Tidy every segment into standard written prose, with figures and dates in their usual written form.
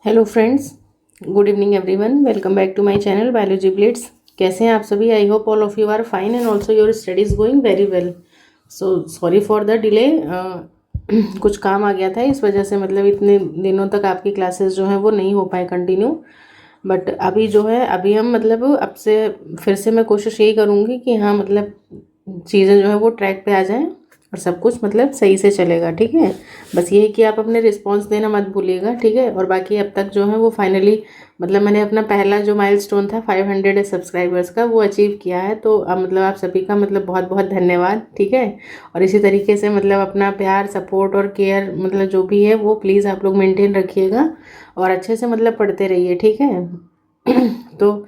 Hello friends, good evening everyone. Welcome back to my channel biology blitz. कैसे हैं आप सभी? I hope all of you are fine and also your studies going very well. So sorry for the delay. कुछ काम आ गया था, इस वजह से मतलब इतने दिनों तक आपकी क्लासेस जो हैं वो नहीं हो पाए कंटिन्यू। बट अभी जो है अभी हम मतलब अब से फिर से मैं कोशिश यही करूँगी कि हाँ मतलब चीज़ें जो है वो ट्रैक पे आ जाएं और सब कुछ मतलब सही से चलेगा। ठीक है, बस ये है कि आप अपने रिस्पांस देना मत भूलिएगा। ठीक है, और बाकी अब तक जो है वो फाइनली मतलब मैंने अपना पहला जो माइलस्टोन था 500 सब्सक्राइबर्स का वो अचीव किया है। तो अब मतलब आप सभी का मतलब बहुत बहुत धन्यवाद। ठीक है, और इसी तरीके से मतलब अपना प्यार सपोर्ट और केयर मतलब जो भी है वो प्लीज़ आप लोग मेंटेन रखिएगा और अच्छे से मतलब पढ़ते रहिए। ठीक है। तो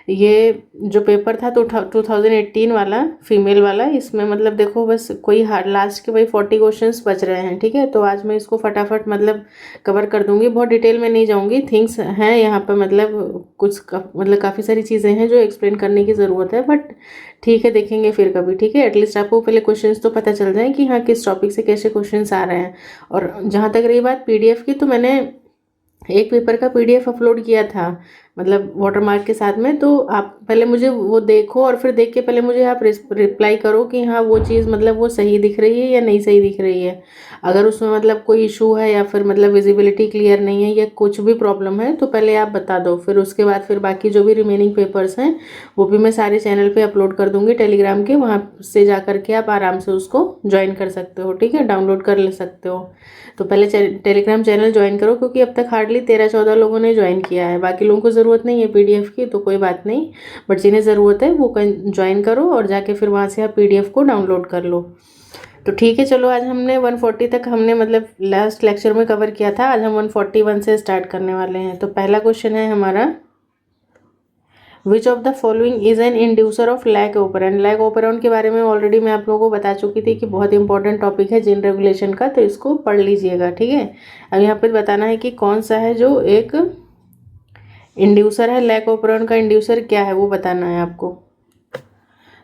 ये जो पेपर था तो 2018 वाला फीमेल वाला, इसमें मतलब देखो बस कोई हार्ड लास्ट के वही 40 क्वेश्चंस बच रहे हैं। ठीक है, तो आज मैं इसको फटाफट मतलब कवर कर दूंगी, बहुत डिटेल में नहीं जाऊंगी। थिंग्स हैं यहाँ पर मतलब मतलब काफ़ी सारी चीज़ें हैं जो एक्सप्लेन करने की ज़रूरत है, बट ठीक है देखेंगे फिर कभी। ठीक है, एटलीस्ट आपको पहले क्वेश्चंस तो पता चल जाए कि हाँ किस टॉपिक से कैसे क्वेश्चंस आ रहे हैं। और जहाँ तक रही बात पीडीएफ की, तो मैंने एक पेपर का पीडीएफ अपलोड किया था मतलब वाटरमार्क के साथ में। तो आप पहले मुझे वो देखो और फिर देख के पहले मुझे आप रिप्लाई करो कि हाँ वो चीज़ मतलब वो सही दिख रही है या नहीं सही दिख रही है। अगर उसमें मतलब कोई इशू है या फिर मतलब विजिबिलिटी क्लियर नहीं है या कुछ भी प्रॉब्लम है तो पहले आप बता दो। फिर उसके बाद फिर बाकी जो भी रिमेनिंग पेपर्स हैं वो भी मैं सारे चैनल पे अपलोड कर दूंगी टेलीग्राम के, वहाँ से जा करके आप आराम से उसको ज्वाइन कर सकते हो। ठीक है, डाउनलोड कर ले सकते हो। तो पहले टेलीग्राम चैनल ज्वाइन करो, क्योंकि अब तक हार्डली 13-14 लोगों ने ज्वाइन किया है। बाकी लोगों को ज़रूरत नहीं है पीडीएफ की तो कोई बात नहीं, बट जिन्हें ज़रूरत है वो ज्वाइन करो और जाके फिर वहाँ से आप पीडीएफ को डाउनलोड कर लो। तो ठीक है, चलो आज हमने 140 तक हमने मतलब लास्ट लेक्चर में कवर किया था। आज हम 141 से स्टार्ट करने वाले हैं। तो पहला क्वेश्चन है हमारा, विच of the following is an inducer of lack operon. Lac operon के बारे में ऑलरेडी मैं आप लोगों को बता चुकी थी कि बहुत इंपॉर्टेंट टॉपिक है जीन रेगुलेशन का, तो इसको पढ़ लीजिएगा। ठीक है, अब यहाँ पे बताना है कि कौन सा है जो एक इंड्यूसर है। लैक ओपेरॉन का इंड्यूसर क्या है वो बताना है आपको।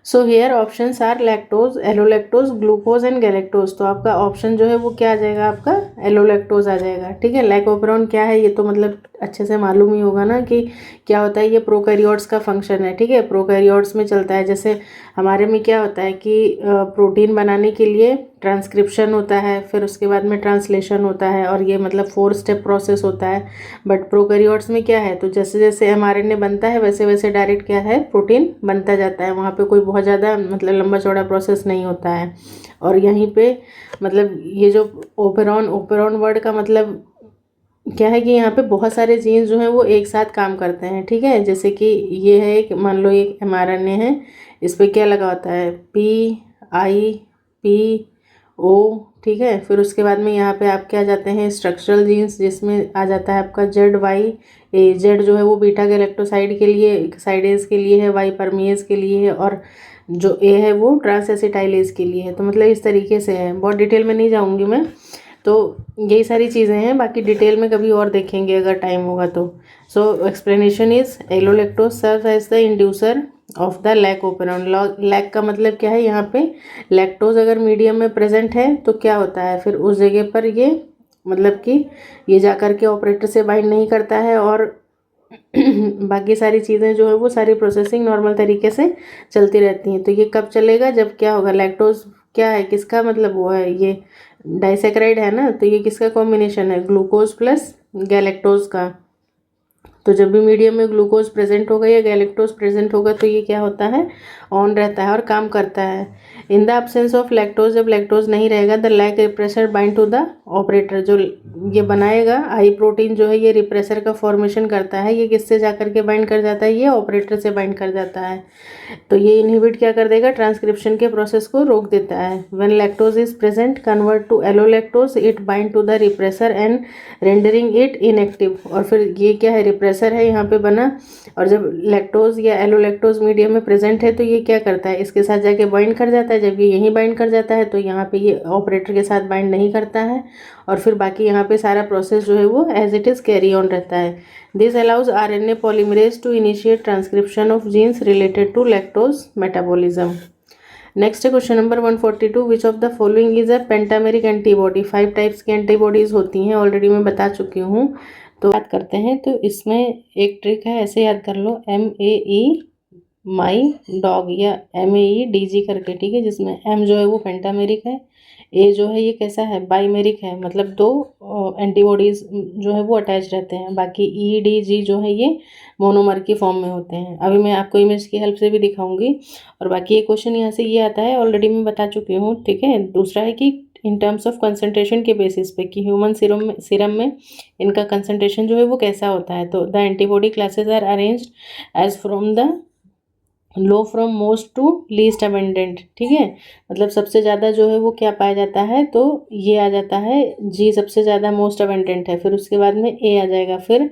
So here options are lactose, allolactose, glucose and galactose. तो आपका ऑप्शन जो है वो क्या आ जाएगा, आपका एलोलैक्टोज आ जाएगा। ठीक है, लैक ओपेरॉन क्या है ये तो मतलब अच्छे से मालूम ही होगा ना कि क्या होता है। ये प्रोकैरियोट्स का फंक्शन है। ठीक है, प्रोकैरियोट्स में चलता है। जैसे हमारे में क्या होता है कि प्रोटीन बनाने के लिए ट्रांसक्रिप्शन होता है, फिर उसके बाद में ट्रांसलेशन होता है, और ये मतलब 4 स्टेप प्रोसेस होता है। बट प्रोकैरियोट्स में क्या है, तो जैसे जैसे एमआरएनए बनता है वैसे वैसे डायरेक्ट क्या है प्रोटीन बनता जाता है। वहाँ पे कोई बहुत ज़्यादा मतलब लंबा चौड़ा प्रोसेस नहीं होता है। और यहीं पे मतलब ये जो ओपेरॉन ओपेरॉन वर्ड का मतलब क्या है कि यहाँ पे बहुत सारे जीन्स जो हैं वो एक साथ काम करते हैं। ठीक है, जैसे कि ये है एक, मान लो एक एमआरएनए है, इस पर क्या लगा होता है PIPO। ठीक है, फिर उसके बाद में यहाँ पे आप क्या जाते हैं स्ट्रक्चरल जीन्स, जिसमें आ जाता है आपका ZYA। जेड जो है वो बीटा गैलेक्टोसाइड के लिए, साइडेज के लिए है, वाई परमिएज के लिए है, और जो ए है वो ट्रांसएसिटाइलेज के लिए है। तो मतलब इस तरीके से है, बहुत डिटेल में नहीं जाऊँगी मैं। तो यही सारी चीज़ें हैं, बाकी डिटेल में कभी और देखेंगे अगर टाइम होगा तो। So explanation is allolactose serve as the inducer of the lac operon. Lac का मतलब क्या है, यहाँ पे लैक्टोज अगर मीडियम में प्रेजेंट है तो क्या होता है, फिर उस जगह पर ये मतलब कि ये जा कर के ऑपरेटर से बाइंड नहीं करता है, और बाकी सारी चीज़ें जो है वो सारी प्रोसेसिंग नॉर्मल तरीके से चलती रहती हैं। तो ये कब चलेगा, जब क्या होगा, लैक्टोज क्या है, किसका मतलब वो है, ये डाइसेक्राइड है ना, तो ये किसका कॉम्बिनेशन है, ग्लूकोज प्लस गैलेक्टोज का। तो जब भी मीडियम में ग्लूकोज प्रेजेंट होगा या गैलेक्टोज प्रेजेंट होगा तो ये क्या होता है, ऑन रहता है और काम करता है। In the absence of lactose, जब लैक्टोज नहीं रहेगा, the lac repressor bind to the operator. जो ये बनाएगा आई प्रोटीन जो है ये रिप्रेसर का फॉर्मेशन करता है। ये किससे जा करके बाइंड कर जाता है, ये ऑपरेटर से बाइंड कर जाता है। तो ये इनहिबिट क्या कर देगा, ट्रांसक्रिप्शन के प्रोसेस को रोक देता है। When lactose is present convert to allolactose, it bind to the repressor and rendering it inactive. और फिर ये क्या है, रिप्रेसर है यहाँ पे बना, और जब लैक्टोज या एलोलैक्टोज मीडियम में प्रेजेंट है तो ये क्या करता है, इसके साथ जाके बाइंड कर जाता है। जब ये यहीं बाइंड कर जाता है तो यहाँ पे ये ऑपरेटर के साथ बाइंड नहीं करता है, और फिर बाकी यहाँ पे सारा प्रोसेस जो है वो as it is carry on रहता है। This allows RNA polymerase to initiate transcription of genes related to lactose metabolism. Next question number 142, which of the following is a pentameric antibody. 5 types की antibodies होती हैं, already मैं बता चुकी हूँ। तो बात करते हैं, तो इसमें एक ट्रिक है, ऐसे याद कर लो, MAE माई डॉग या MAEDG करके, ठीक है, जिसमें M जो है वो पेंटामेरिक है, A जो है ये कैसा है, बाइमेरिक है, मतलब दो एंटीबॉडीज जो है वो अटैच रहते हैं। बाकी EDG जो है ये मोनोमर की फॉर्म में होते हैं। अभी मैं आपको इमेज की हेल्प से भी दिखाऊंगी। और बाकी ये क्वेश्चन यहाँ से ये आता है, ऑलरेडी मैं बता चुकी हूँ, ठीक है। दूसरा है कि इन टर्म्स ऑफ कंसंट्रेशन के बेसिस पे कि ह्यूमन सीरम में इनका कंसंट्रेशन जो है वो कैसा होता है। तो the antibody classes are arranged as from the low from most to least abundant, ठीक है। मतलब सबसे ज़्यादा जो है वो क्या पाया जाता है, तो ये आ जाता है जी, सबसे ज़्यादा मोस्ट अबेंडेंट है। फिर उसके बाद में A आ जाएगा, फिर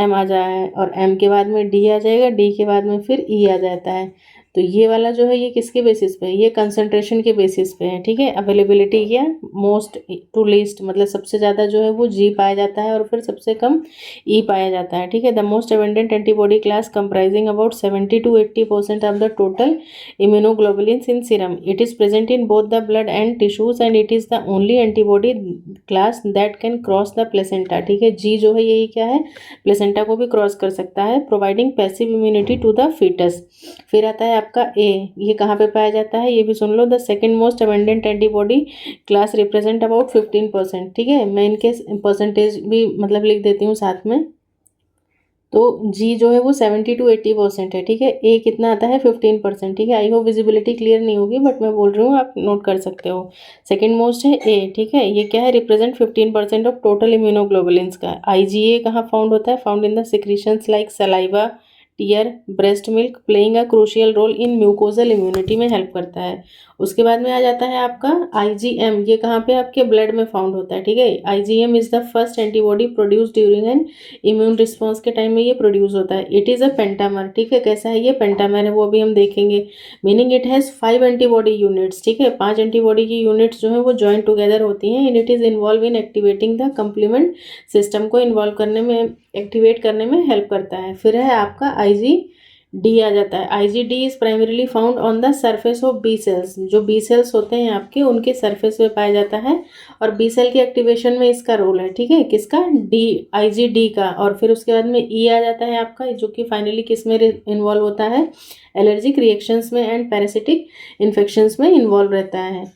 M आ जाए, और M के बाद में D आ जाएगा, D के बाद में फिर E आ जाता है। तो ये वाला जो है ये किसके बेसिस पे है, ये कंसंट्रेशन के बेसिस पे है, ठीक है। अवेलेबिलिटी या मोस्ट टू लीस्ट, मतलब सबसे ज़्यादा जो है वो G पाया जाता है और फिर सबसे कम E पाया जाता है, ठीक है। The most abundant antibody class comprising about 70 to 80% of the total immunoglobulins in serum. It is present in both the blood and tissues and it is the only antibody class that can cross the placenta, ठीक है। G जो है यही क्या है, placenta को भी cross कर सकता है, providing passive immunity to the foetus. फिर आता है आपका A, ये कहाँ पे पाया जाता है, ये भी सुन लो। The second most abundant antibody class represent about 15%, ठीक है। मैं इनके परसेंटेज भी मतलब लिख देती हूँ साथ में। तो G जो है वो 70 to 80% है, ठीक है। A कितना आता है, 15%, ठीक है। आई होप विजिबिलिटी क्लियर नहीं होगी, बट मैं बोल रही हूँ, आप नोट कर सकते हो। सेकेंड मोस्ट है A, ठीक है। ये क्या है, रिप्रेजेंट 15% ऑफ टोटल इम्यूनोग्लोबुलिन्स का। IgA कहाँ फाउंड होता है, found in the secretions like saliva, tear, breast milk, playing a crucial role in mucosal immunity में हेल्प करता है। उसके बाद में आ जाता है आपका IgM, ये कहाँ पे आपके ब्लड में फाउंड होता है, ठीक है। IgM is the first antibody produce during N immune response के टाइम में ये प्रोड्यूस होता है। इट इज़ अ पेंटामर, ठीक है। कैसा है ये, पेंटामर है, वो अभी हम देखेंगे। Meaning it has 5 antibody units, ठीक है। 5 एंटीबॉडी की यूनिट्स जो है वो ज्वाइन टुगेदर होती हैं and it is involve in activating the complement system को इन्वॉल्व करने में, एक्टिवेट करने में हेल्प करता है। फिर है आपका IgD आ जाता है। IgD is primarily found on the surface of B cells, जो बी सेल्स होते हैं आपके उनके सरफेस पे पाया जाता है और बी सेल की एक्टिवेशन में इसका रोल है, ठीक है। किसका, IgD का। और फिर उसके बाद में E आ जाता है आपका, जो कि फाइनली किस में इन्वॉल्व होता है, एलर्जिक रिएक्शंस में एंड पैरासिटिक इन्फेक्शंस में इन्वॉल्व रहता है।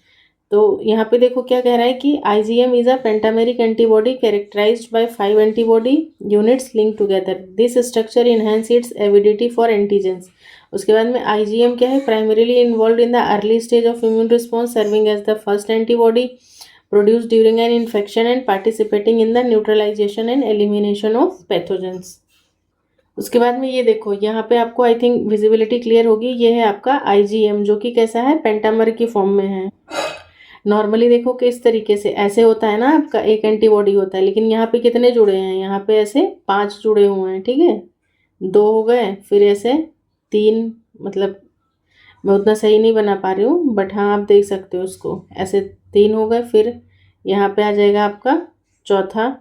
तो यहाँ पे देखो क्या कह रहा है कि IgM is a pentameric antibody characterised by 5 antibody units link together. This structure enhance its avidity for antigens. उसके बाद में IgM क्या है, primarily involve in the early stage of immune response, serving as the first antibody produce during an infection and participating in the neutralisation and elimination of pathogens. उसके बाद में ये देखो, यहाँ पे आपको आई थिंक विजिबिलिटी क्लियर होगी। ये है आपका IgM, जो कि कैसा है, पेंटामर की फॉर्म में है। नॉर्मली देखो किस तरीके से ऐसे होता है ना, आपका एक एंटीबॉडी होता है, लेकिन यहाँ पे कितने जुड़े हैं, यहाँ पे ऐसे 5 जुड़े हुए हैं, ठीक है। 2 हो गए, फिर ऐसे 3, मतलब मैं उतना सही नहीं बना पा रही हूँ, बट हाँ आप देख सकते हो उसको, ऐसे 3 हो गए। फिर यहाँ पे आ जाएगा आपका चौथा,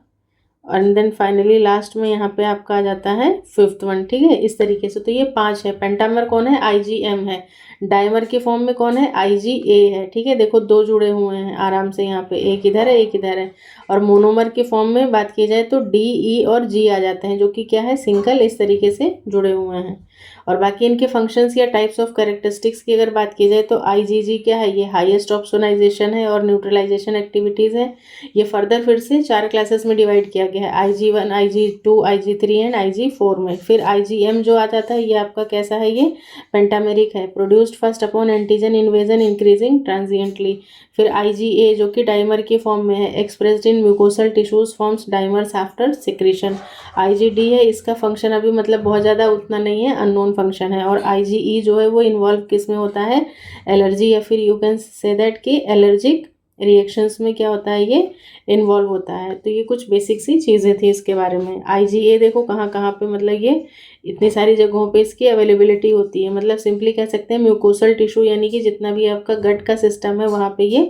एंड देन फाइनली लास्ट में यहाँ पे आपका आ जाता है 5th वन, ठीक है। इस तरीके से तो ये 5 है। पेंटामर कौन है, IgM है। डायमर की फॉर्म में कौन है, IgA है, ठीक है। देखो 2 जुड़े हुए हैं आराम से, यहाँ पे एक इधर है एक इधर है। और मोनोमर की फॉर्म में बात की जाए तो D, E और G आ जाते हैं, जो कि क्या है, सिंगल इस तरीके से जुड़े हुए हैं। और बाकी इनके फंक्शंस या टाइप्स ऑफ कैरेक्टरिस्टिक्स की अगर बात की जाए तो IgG क्या है, ये हाईएस्ट ऑप्सोनाइजेशन है और न्यूट्रलाइजेशन एक्टिविटीज़ है। ये फर्दर फिर से 4 क्लासेस में डिवाइड किया गया है, IG1, IG2, IG3 and IG4 में। फिर IgM जो आ जाता है, ये आपका कैसा है, ये पेंटामेरिक है, produced first upon antigen invasion increasing transiently. फिर IgA जो कि डाइमर की फॉर्म में है, expressed in mucosal tissues forms dimers after secretion. IgD है, इसका फंक्शन अभी मतलब बहुत ज़्यादा उतना नहीं है, अननोन फंक्शन है। और IgE जो है वो इन्वॉल्व किस में होता है, एलर्जी, या फिर यू कैन से दैट कि एलर्जिक रिएक्शंस में क्या होता है, ये इन्वॉल्व होता है। तो ये कुछ बेसिक सी चीज़ें थी इसके बारे में। IgA देखो कहाँ कहाँ पे, मतलब ये इतनी सारी जगहों पे इसकी अवेलेबिलिटी होती है, मतलब सिंपली कह सकते हैं म्यूकोसल टिश्यू, यानी कि जितना भी आपका गट का सिस्टम है वहाँ पे ये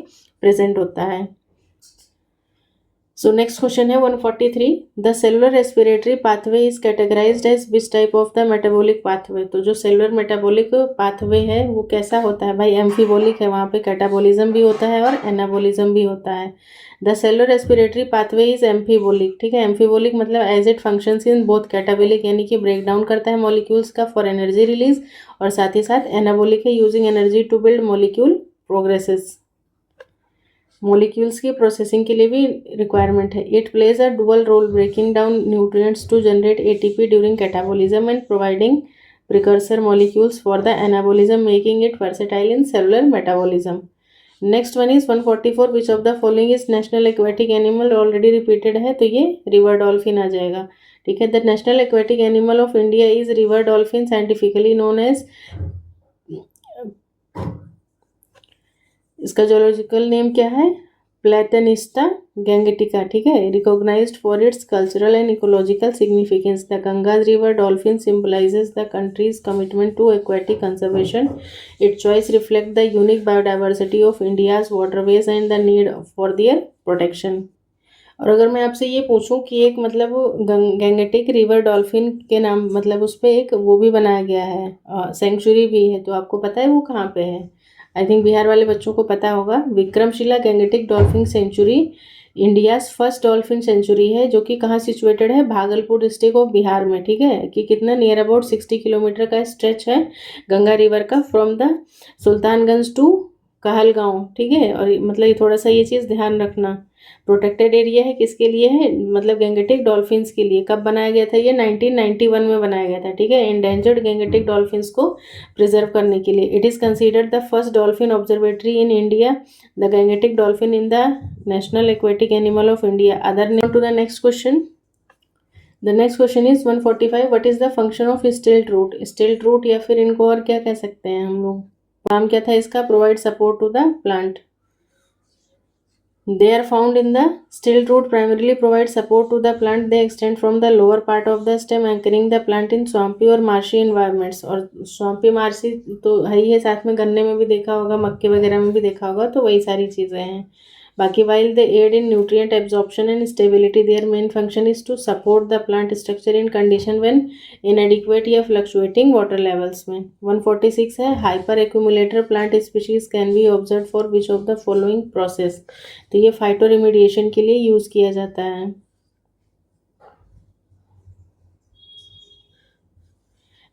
प्रेजेंट होता है। So next question है 143. The cellular respiratory pathway is categorized as which type of the metabolic pathway? तो जो cellular metabolic pathway है वो कैसा होता है भाई? एम्फीबोलिक है, वहाँ पे कैटाबोलिज्म भी होता है और एनाबोलिज्म भी होता है. The cellular respiratory pathway is amphibolic. ठीक है, एम्फीबोलिक मतलब as it functions in both catabolic यानी कि ब्रेक डाउन करता है मॉलिक्यूल्स का फॉर एनर्जी रिलीज, और साथ ही साथ एनाबोलिक है using energy to build molecule progresses. Molecules की प्रोसेसिंग के लिए भी रिक्वायरमेंट है. It plays a dual role breaking down nutrients to generate ATP during catabolism and providing precursor molecules for the anabolism, making it versatile in cellular metabolism. Next one is 144. Which of the following is national aquatic animal? Already repeated है तो ये river dolphin आ जाएगा. ठीक है, the national aquatic animal of India is river dolphin, scientifically known as, इसका zoological name क्या है? Platanista gangetica. ठीक है, recognised for its cultural and ecological significance. The Ganges river dolphin symbolises the country's commitment to aquatic conservation. It choice reflect the unique biodiversity of India's waterways and the need for their protection. और अगर मैं आपसे ये पूछूं कि एक मतलब Gangetic river dolphin के नाम मतलब उस पर एक वो भी बनाया गया है, सेंचुरी भी है, तो आपको पता है वो कहाँ पे है? आई थिंक बिहार वाले बच्चों को पता होगा. Vikramshila Gangetic dolphin century India's first dolphin century है, जो कि कहाँ सिचुएटेड है? भागलपुर डिस्ट्रिक्ट ऑफ बिहार में. ठीक है, कि कितना नियर अबाउट 60 किलोमीटर का स्ट्रेच है गंगा रिवर का from the Sultanganj to Kahalgaon. ठीक है, और मतलब थोड़ा सा ये चीज़ ध्यान रखना. प्रोटेक्टेड एरिया है, किसके लिए है? मतलब गैंगेटिक डॉल्फिन्स के लिए. कब बनाया गया था ये? 1991 में बनाया गया था. ठीक है, एंडेंजर्ड गैंगेटिक डॉल्फिन्स को प्रिजर्व करने के लिए. It is considered the first dolphin observatory in India. The Gangetic dolphin in the national aquatic animal of India. Other name to the next question. The next question is 145. What is the function of stilt root? Stilt root या फिर इनको और क्या कह सकते हैं हम लोग? नाम क्या था इसका? Provide support to the plant. They are found in the stilt root, primarily provide support to the plant. They extend from the lower part of the stem, anchoring the plant in swampy और marshy environments. और swampy marshy तो है ही है, साथ में गन्ने में भी देखा होगा, मक्के वगैरह में भी देखा होगा, तो वही सारी चीज़ें हैं. बाकी while they aid in nutrient absorption and stability, their main function is to support the plant structure in condition when inadequate या fluctuating water levels में. 146 है hyper accumulator plant species can be observed for which of the following process? तो ये phyto रिमीडिएशन के लिए use किया जाता है.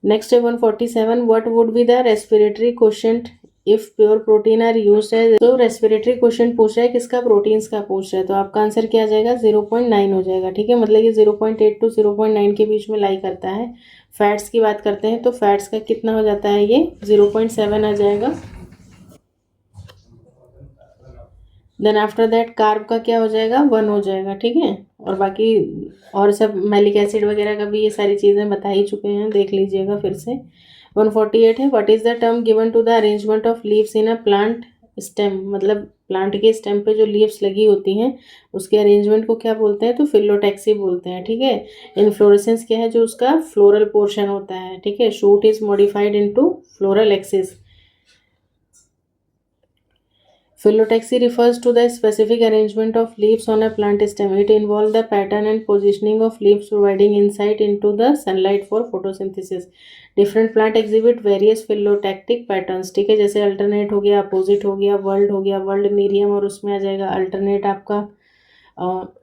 नेक्स्ट है 147. What would be the respiratory quotient if pure protein are used है? तो रेस्पिरेटरी क्वोशिएंट पूछ रहा है किसका? प्रोटीन्स का पूछ रहा है, तो आपका आंसर क्या आ जाएगा? 0.9 हो जाएगा. ठीक है, मतलब ये 0.8 to 0.9 के बीच में लाई करता है. फैट्स की बात करते हैं तो फैट्स का कितना हो जाता है? ये 0.7 आ जाएगा. देन आफ्टर दैट कार्ब का क्या हो जाएगा? 1 हो जाएगा. ठीक है, और बाकी और सब मैलिक एसिड वगैरह का भी ये सारी चीज़ें बता ही चुके हैं, देख लीजिएगा फिर से. 148 है. What is the term given to the arrangement of leaves in a plant stem? मतलब प्लांट के स्टेम पे जो लीव्स लगी होती हैं उसके अरेंजमेंट को क्या बोलते हैं? तो फिलोटैक्सी बोलते हैं. ठीक है, इनफ्लोरेसेंस क्या है? जो उसका फ्लोरल पोर्शन होता है. ठीक है, shoot is modified into floral axis. Phyllotaxy refers to the specific arrangement of leaves on a plant stem. It involves the pattern and positioning of leaves, providing insight into the sunlight for photosynthesis. Different plant exhibit various phyllotactic patterns. ठीक है, जैसे alternate हो गया, opposite हो गया, world हो गया, world medium और उसमें आ जाएगा अल्टरनेट. आपका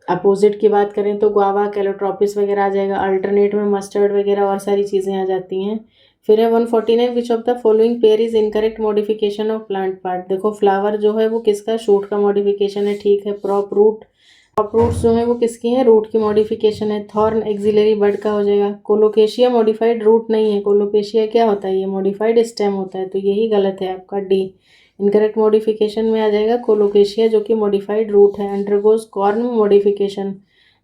अपोजिट की बात करें तो गुआवा, कैलोट्रोपिस वगैरह आ जाएगा. अल्टरनेट में मस्टर्ड वगैरह और सारी चीज़ें आ जाती हैं. फिर है 149. विच of the following pair is incorrect modification of plant part? देखो फ्लावर जो है वो किसका? शूट का मॉडिफिकेशन है. ठीक है, प्रॉप रूट. प्रॉप रूट्स जो है वो किसकी हैं? रूट की मॉडिफिकेशन है. थॉर्न एक्सिलरी बड का हो जाएगा. कोलोकेशिया मॉडिफाइड रूट नहीं है. कोलोकेशिया क्या होता है? ये मॉडिफाइड स्टेम होता है, तो यही गलत है आपका डी. इनकरेक्ट मॉडिफिकेशन में आ जाएगा कोलोकेशिया, जो कि मॉडिफाइड रूट है. Undergoes corm modification.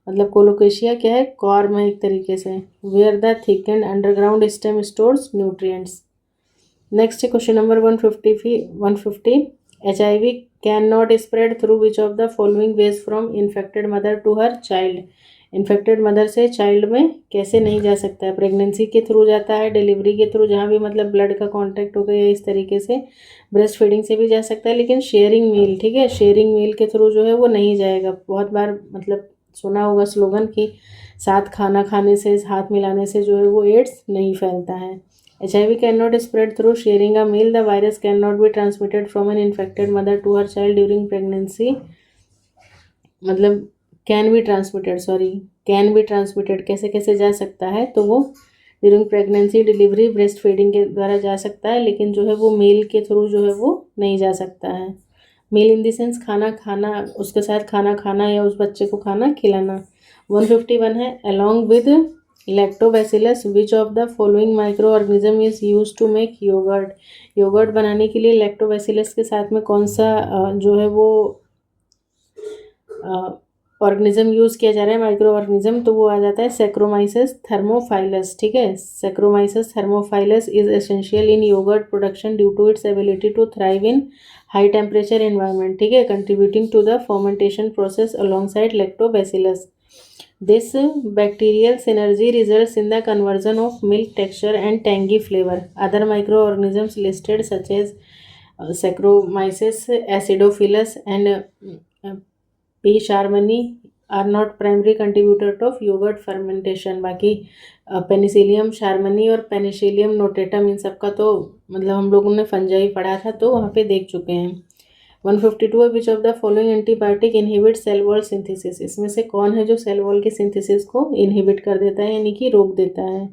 मतलब कोलोकेशिया क्या है? कॉर्म है एक तरीके से. Where the thick and underground stem stores nutrients. Next question number 150. HIV can not spread through which of the following ways from infected mother to her child? Infected mother से child में कैसे नहीं जा सकता है, प्रेगनेंसी के through जाता है, डिलीवरी के थ्रू, जहाँ भी मतलब ब्लड का कांटेक्ट हो गया इस तरीके से, ब्रेस्ट फीडिंग से भी जा सकता है, लेकिन शेयरिंग मील, ठीक है, शेयरिंग मील के थ्रू जो है वो नहीं जाएगा। बहुत बार मतलब सुना होगा स्लोगन कि साथ खाना खाने से, हाथ मिलाने से जो है वो एड्स नहीं फैलता है। HIV can not spread through sharing a meal, the virus can not be transmitted from an infected mother to her child during pregnancy, मतलब can be transmitted, sorry, can be transmitted कैसे कैसे जा सकता है, तो वो during pregnancy, delivery, breast feeding के द्वारा जा सकता है, लेकिन जो है वो मील के थ्रू जो है वो नहीं जा सकता है। मील इन द सेंस खाना खाना, उसके साथ खाना खाना या उस बच्चे को खाना खिलाना। 151 है, along with lactobacillus which of the following microorganism is use to make yoghurt. Yoghurt बनाने के लिए लैक्टोबैसिलस के साथ में कौन सा जो है वो ऑर्गेनिज्म यूज़ किया जा रहा है, माइक्रो ऑर्गेनिज्म, तो वो आ जाता है सैक्रोमाइसेस थर्मोफाइलस, ठीक है। Saccharomyces thermophilus is essential in yogurt production due to its ability to thrive in high temperature environment, ठीक है, contributing to the fermentation process alongside lactobacillus. This bacterial synergy results in the conversion of milk texture and tangy flavor. Other microorganisms listed such as Saccharomyces acidophilus and P. sharmani are not primary contributor of yogurt fermentation। बाकी Penicillium शार्मनी और Penicillium notatum इन सब का तो मतलब हम लोगों ने fungi पढ़ा था तो वहाँ पे देख चुके हैं। 152 है, which of the following antibiotic inhibit cell wall synthesis. इसमें से कौन है जो सेल वॉल की सिंथेसिस को इनहिबिट कर देता है, यानी कि रोक देता है।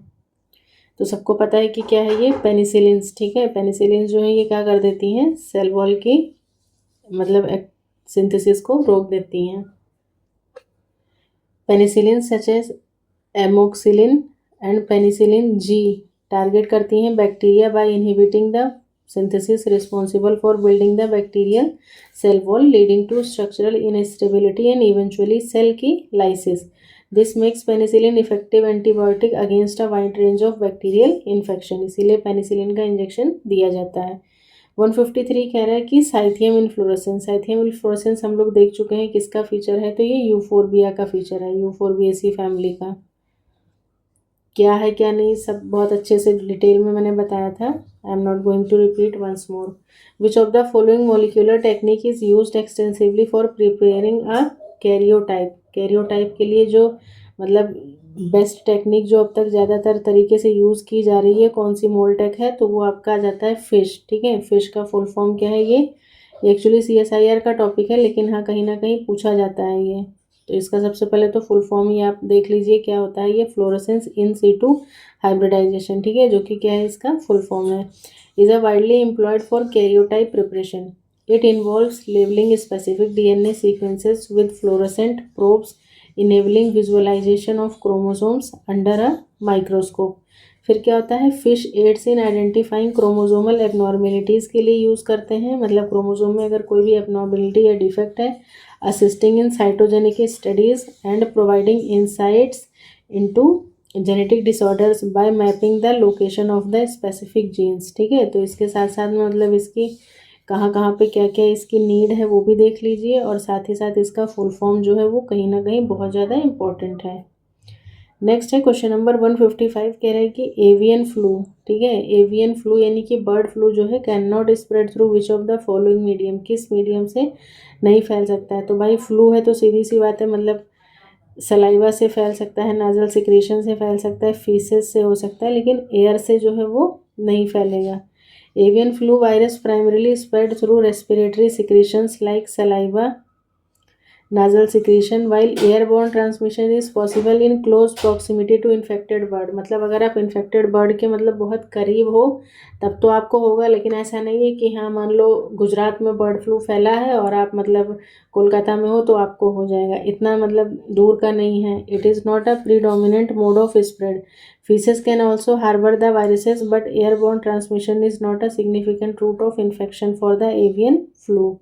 तो सबको पता है कि क्या है ये, पेनिसिलिन्स, ठीक है। पेनिसिलिन्स जो है ये क्या कर देती हैं, सेल वॉल की मतलब सिंथेसिस को रोक देती हैं। Penicillin such as amoxicillin and penicillin G target करती हैं bacteria by inhibiting the synthesis responsible for building the bacterial cell wall leading to structural instability and eventually cell की lysis. This makes penicillin effective antibiotic against a wide range of bacterial infection. इसीलिए penicillin का injection दिया जाता है। 153 कह रहा है कि साइथियम इन्फ्लोरेसेंस। साइथियम इन्फ्लोरेसेंस हम लोग देख चुके हैं किसका फीचर है, तो ये यूफोरबिया का फीचर है, यूफोरबिएसी फैमिली का। क्या है क्या नहीं सब बहुत अच्छे से डिटेल में मैंने बताया था। I am not going to repeat once more. Which of the following molecular technique is used extensively for preparing a karyotype. Karyotype के लिए जो मतलब बेस्ट टेक्निक जो अब तक ज़्यादातर तरीके से यूज़ की जा रही है, कौन सी मोलटेक है, तो वो आपका आ जाता है फिश, ठीक है। फिश का फुल फॉर्म क्या है, ये एक्चुअली CSIR का टॉपिक है, लेकिन हाँ कहीं ना कहीं पूछा जाता है ये। तो इसका सबसे पहले तो फुल फॉर्म ही आप देख लीजिए क्या होता है, ये फ्लोरेसेंस इन सीटू हाइब्रिडाइजेशन, ठीक है, जो कि क्या है इसका फुल फॉर्म है। Is a widely employed for karyotype preparation. It involves labelling specific DNA sequences with fluorescent probes enabling visualisation of chromosomes under a microscope. फिर क्या होता है, FISH aids in identifying chromosomal abnormalities के लिए use करते हैं, मतलब क्रोमोसोम में अगर कोई भी एबनॉर्मेलिटी या डिफेक्ट है, assisting in cytogenic studies and providing insights into genetic disorders by mapping the location of the specific genes, ठीक है। तो इसके साथ साथ में मतलब इसकी कहाँ कहाँ पे क्या क्या इसकी नीड है वो भी देख लीजिए, और साथ ही साथ इसका फुल फॉर्म जो है वो कहीं ना कहीं बहुत ज़्यादा इंपॉर्टेंट है। नेक्स्ट है क्वेश्चन नंबर 155, कह रहा है कि एवियन फ्लू, ठीक है, एवियन फ्लू यानी कि बर्ड फ्लू जो है can not spread through which of the following medium, किस मीडियम से नहीं फैल सकता है। तो भाई फ्लू है तो सीधी सी बात है, मतलब सलाइवा से फैल सकता है, नाजल सिक्रेशन से फैल सकता है, फीसेस से हो सकता है, लेकिन एयर से जो है वो नहीं फैलेगा। Avian flu virus primarily spread through respiratory secretions like saliva, nasal secretion, while airborne transmission is possible in close proximity to infected bird। मतलब अगर आप infected bird के मतलब बहुत करीब हो तब तो आपको होगा, लेकिन ऐसा नहीं है कि हाँ मान लो गुजरात में बर्ड फ्लू फैला है और आप मतलब कोलकाता में हो तो आपको हो जाएगा, इतना मतलब दूर का नहीं है। It is not a predominant mode of spread. Faeces can also harbour the viruses but airborne transmission is not a significant route of infection for the avian flu.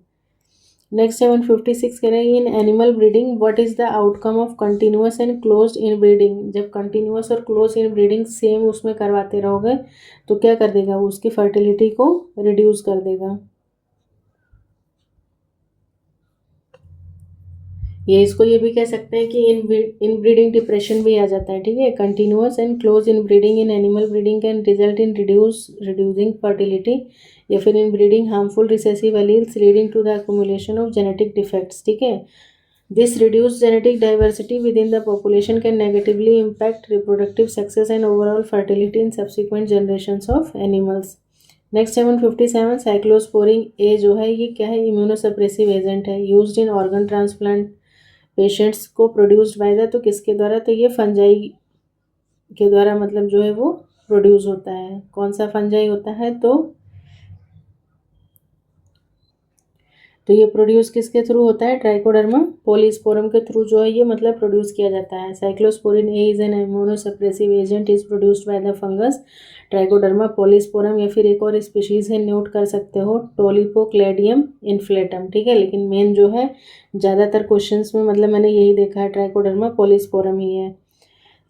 Next है 156, कह रहे हैं in animal breeding what is the outcome of continuous and closed inbreeding. जब continuous और close इन breeding same उसमें करवाते रहोगे तो क्या कर देगा, वो उसकी फर्टिलिटी को रिड्यूस कर देगा। ये इसको ये भी कह सकते हैं कि इन ब्रीडिंग डिप्रेशन भी आ जाता है, ठीक है। Continuous and close in breeding in animal breeding can result in reducing fertility, या फिर in breeding harmful recessive alleles leading to the accumulation of genetic defects, ठीक है। This reduced genetic diversity with in the population can negatively impact reproductive success and overall fertility in subsequent generations of animals. Next 757 cyclosporin A जो है ये क्या है, immunosuppressive agent है, used in organ transplant patients को, produced by the, तो किसके द्वारा, तो ये फंजाई के द्वारा मतलब जो है वो प्रोड्यूस होता है। कौन सा फंजाई होता है, तो ये प्रोड्यूस किसके थ्रू होता है, ट्राइकोडर्मा पॉलीस्पोरम के थ्रू जो है ये मतलब प्रोड्यूस किया जाता है। Cyclosporin A is an immunosuppressive agent is produced by the fungus Trichoderma polysporum, या फिर एक और स्पीशीज है, नोट कर सकते हो, टोलिपोक्लेडियम इन्फ्लेटम, ठीक है। लेकिन मेन जो है ज़्यादातर क्वेश्चंस में मतलब मैंने यही देखा है, ट्राइकोडर्मा पॉलीस्पोरम ही है।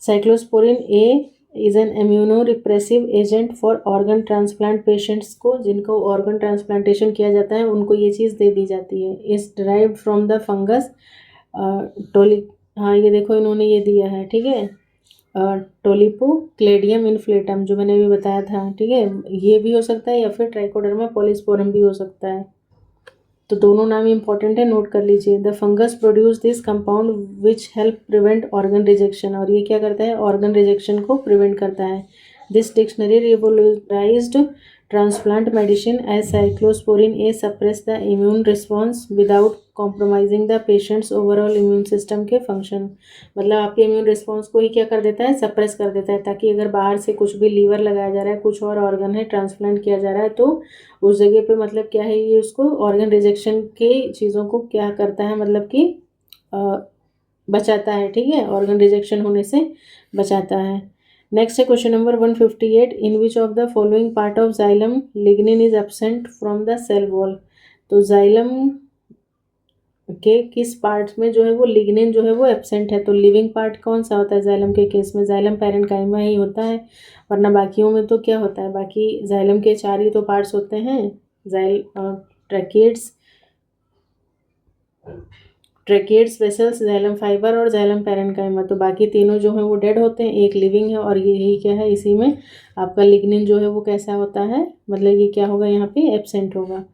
Cyclosporin A is an immuno repressive agent for organ transplant patients को, जिनको ऑर्गन ट्रांसप्लांटेशन किया जाता है उनको ये चीज़ दे दी जाती है। Is derived from the fungus टोली, हाँ ये देखो इन्होंने ये दिया है, ठीक है, टोलिपोक्लेडियम इन्फ्लेटम जो मैंने अभी बताया था, ठीक है। ये भी हो सकता है या फिर ट्राइकोडर्मा पॉलीस्पोरम भी हो सकता है, तो दोनों नाम इंपॉर्टेंट है, नोट कर लीजिए। The fungus produce this compound which help prevent organ rejection, और ये क्या करता है, ऑर्गन रिजेक्शन को प्रिवेंट करता है। This dictionary revolutionised transplant medicine as cyclosporin A suppress the immune response without compromising the patient's overall immune system के function, मतलब आपके इम्यून रिस्पॉन्स को ही क्या कर देता है, सप्रेस कर देता है, ताकि अगर बाहर से कुछ भी लीवर लगाया जा रहा है, कुछ और ऑर्गन है ट्रांसप्लांट किया जा रहा है, तो उस जगह पे मतलब क्या है, ये उसको ऑर्गन रिजेक्शन के चीज़ों को क्या करता है, मतलब कि बचाता है, ठीक है, ऑर्गन रिजेक्शन होने से बचाता है। नेक्स्ट है question number 158, in which of the following part of xylem lignin is absent from the cell wall, तो जाइलम के किस पार्ट में जो है वो लिग्निन जो है वो एब्सेंट है, तो लिविंग पार्ट कौन सा होता है जाइलम के केस में, जाइलम पैरेन्काइमा ही होता है, वरना बाकियों में तो क्या होता है, बाकी जाइलम के 4 ही तो पार्ट्स होते हैं, ट्रैकिड्स, वेसल्स, जाइलम फाइबर और जाइलम पैरेन्काइमा, तो बाकी तीनों जो हैं वो डेड होते हैं, एक लिविंग है, और यही क्या है, इसी में आपका लिग्निन जो है वो कैसा होता है, मतलब ये क्या होगा, यहाँ पे एब्सेंट होगा।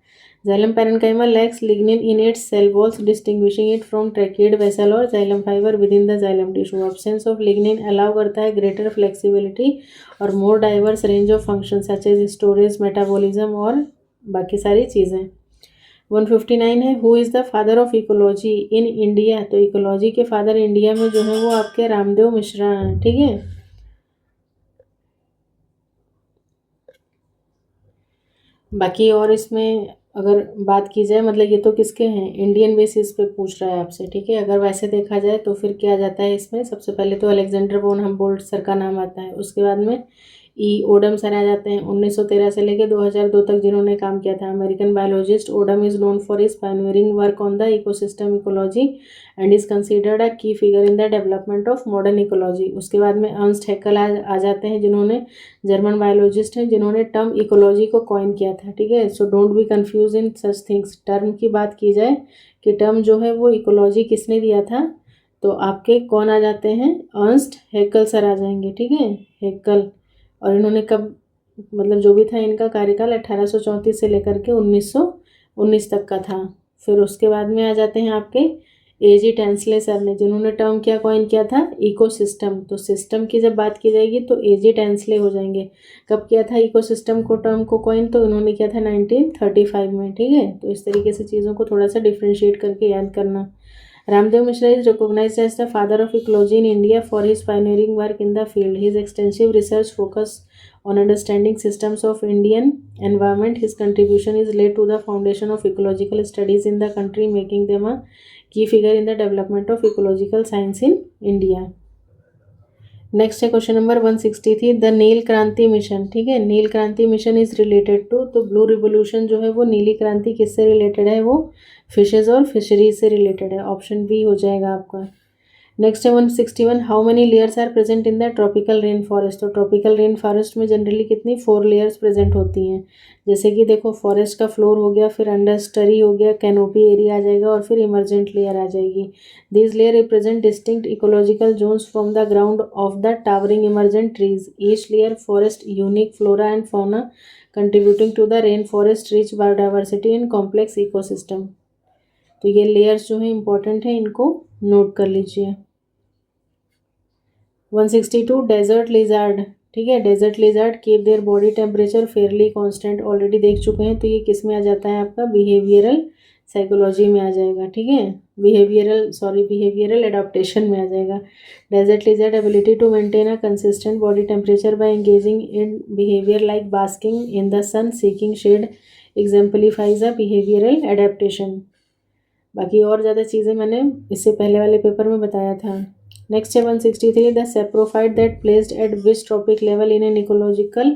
Xylem parenchyma lacks lignin in its cell walls distinguishing it from tracheid vessel और xylem fibre with in the xylem tissue. Absence of lignin allow करता है ग्रेटर फ्लेक्सिबिलिटी और more diverse range of function such as storage, metabolism और बाकी सारी चीज़ें। 159 है, who is the father of ecology in India, तो इकोलॉजी के फादर इंडिया में जो है वो आपके रामदेव मिश्रा हैं, ठीक है। बाकी और इसमें अगर बात की जाए, मतलब ये तो किसके हैं, इंडियन बेसिस पे पूछ रहा है आपसे, ठीक है। अगर वैसे देखा जाए तो फिर क्या जाता है इसमें, सबसे पहले तो अलेक्जेंडर वॉन हम्बोल्ट सर का नाम आता है, उसके बाद में ओडम सर आ जाते हैं 1913 से लेकर 2002 तक जिन्होंने काम किया था, American biologist. Odum is known for his pioneering work on the ecosystem ecology and is considered a key figure in the development of modern ecology. उसके बाद में अर्नस्ट हैक्कल आ जाते हैं, जिन्होंने जर्मन बायोलॉजिस्ट हैं, जिन्होंने टर्म इकोलॉजी को कॉइन किया था, ठीक है। So don't be confuse in such things. Term की बात की जाए कि टर्म जो है वो इकोलॉजी किसने दिया था, तो आपके कौन आ जाते हैं, अर्नस्ट हैक्कल सर आ जाएंगे, ठीक है, हैक्कल। और इन्होंने कब, मतलब जो भी था इनका कार्यकाल 1834 से लेकर के 1919 तक का था। फिर उसके बाद में आ जाते हैं आपके एजी टेंसले सर ने, जिन्होंने टर्म क्या कॉइन किया था, इकोसिस्टम। तो सिस्टम की जब बात की जाएगी तो एजी टेंसले हो जाएंगे। कब किया था इकोसिस्टम को टर्म को कॉइन, तो इन्होंने किया था 1935 में, ठीक है। तो इस तरीके से चीज़ों को थोड़ा सा डिफ्रेंशिएट करके याद करना। Ramdev Mishra is recognized as the father of ecology in India for his pioneering work in the field. His extensive research focus on understanding systems of Indian environment. His contribution is laid to the foundation of ecological studies in the country, making them a key figure in the development of ecological science in India. Next है question number 163, the नील क्रांति mission, ठीक है। नील क्रांति mission is related to, तो blue revolution जो है वो नीली क्रांति किससे रिलेटेड है, वो फिशेज और फिशरीज से रिलेटेड है, ऑप्शन बी हो जाएगा आपका। नेक्स्ट है 161, how many layers are present in the tropical rain forest. तो ट्रॉपिकल रेन फॉरेस्ट में जनरली कितनी 4 लेयर्स प्रेजेंट होती हैं। जैसे कि देखो फॉरेस्ट का फ्लोर हो गया, फिर अंडर स्टरी हो गया, कैनोपी एरिया आ जाएगा और फिर इमर्जेंट लेयर आ जाएगी। This layer represent distinct ecological zones from the ground of the towering emergent trees. Each layer forest unique flora and fauna contributing to the rain forest rich biodiversity and complex ecosystem. तो ये layers जो है important है, इनको note कर लीजिए। 162, desert lizard. ठीक है, desert lizard keep their body temperature fairly constant. Already देख चुके हैं, तो ये किस में आ जाता है आपका बिहेवियरल साइकोलॉजी में आ जाएगा। ठीक है, बिहेवियरल एडाप्टेशन में आ जाएगा। Desert lizard ability to maintain a consistent body temperature by engaging in behaviour like basking in the sun, seeking shade exemplifies a behavioural adaptation. बाकी और ज़्यादा चीज़ें मैंने इससे पहले वाले पेपर में बताया था। नेक्स्ट है 163, the saprophyte that placed at which trophic level in an ecological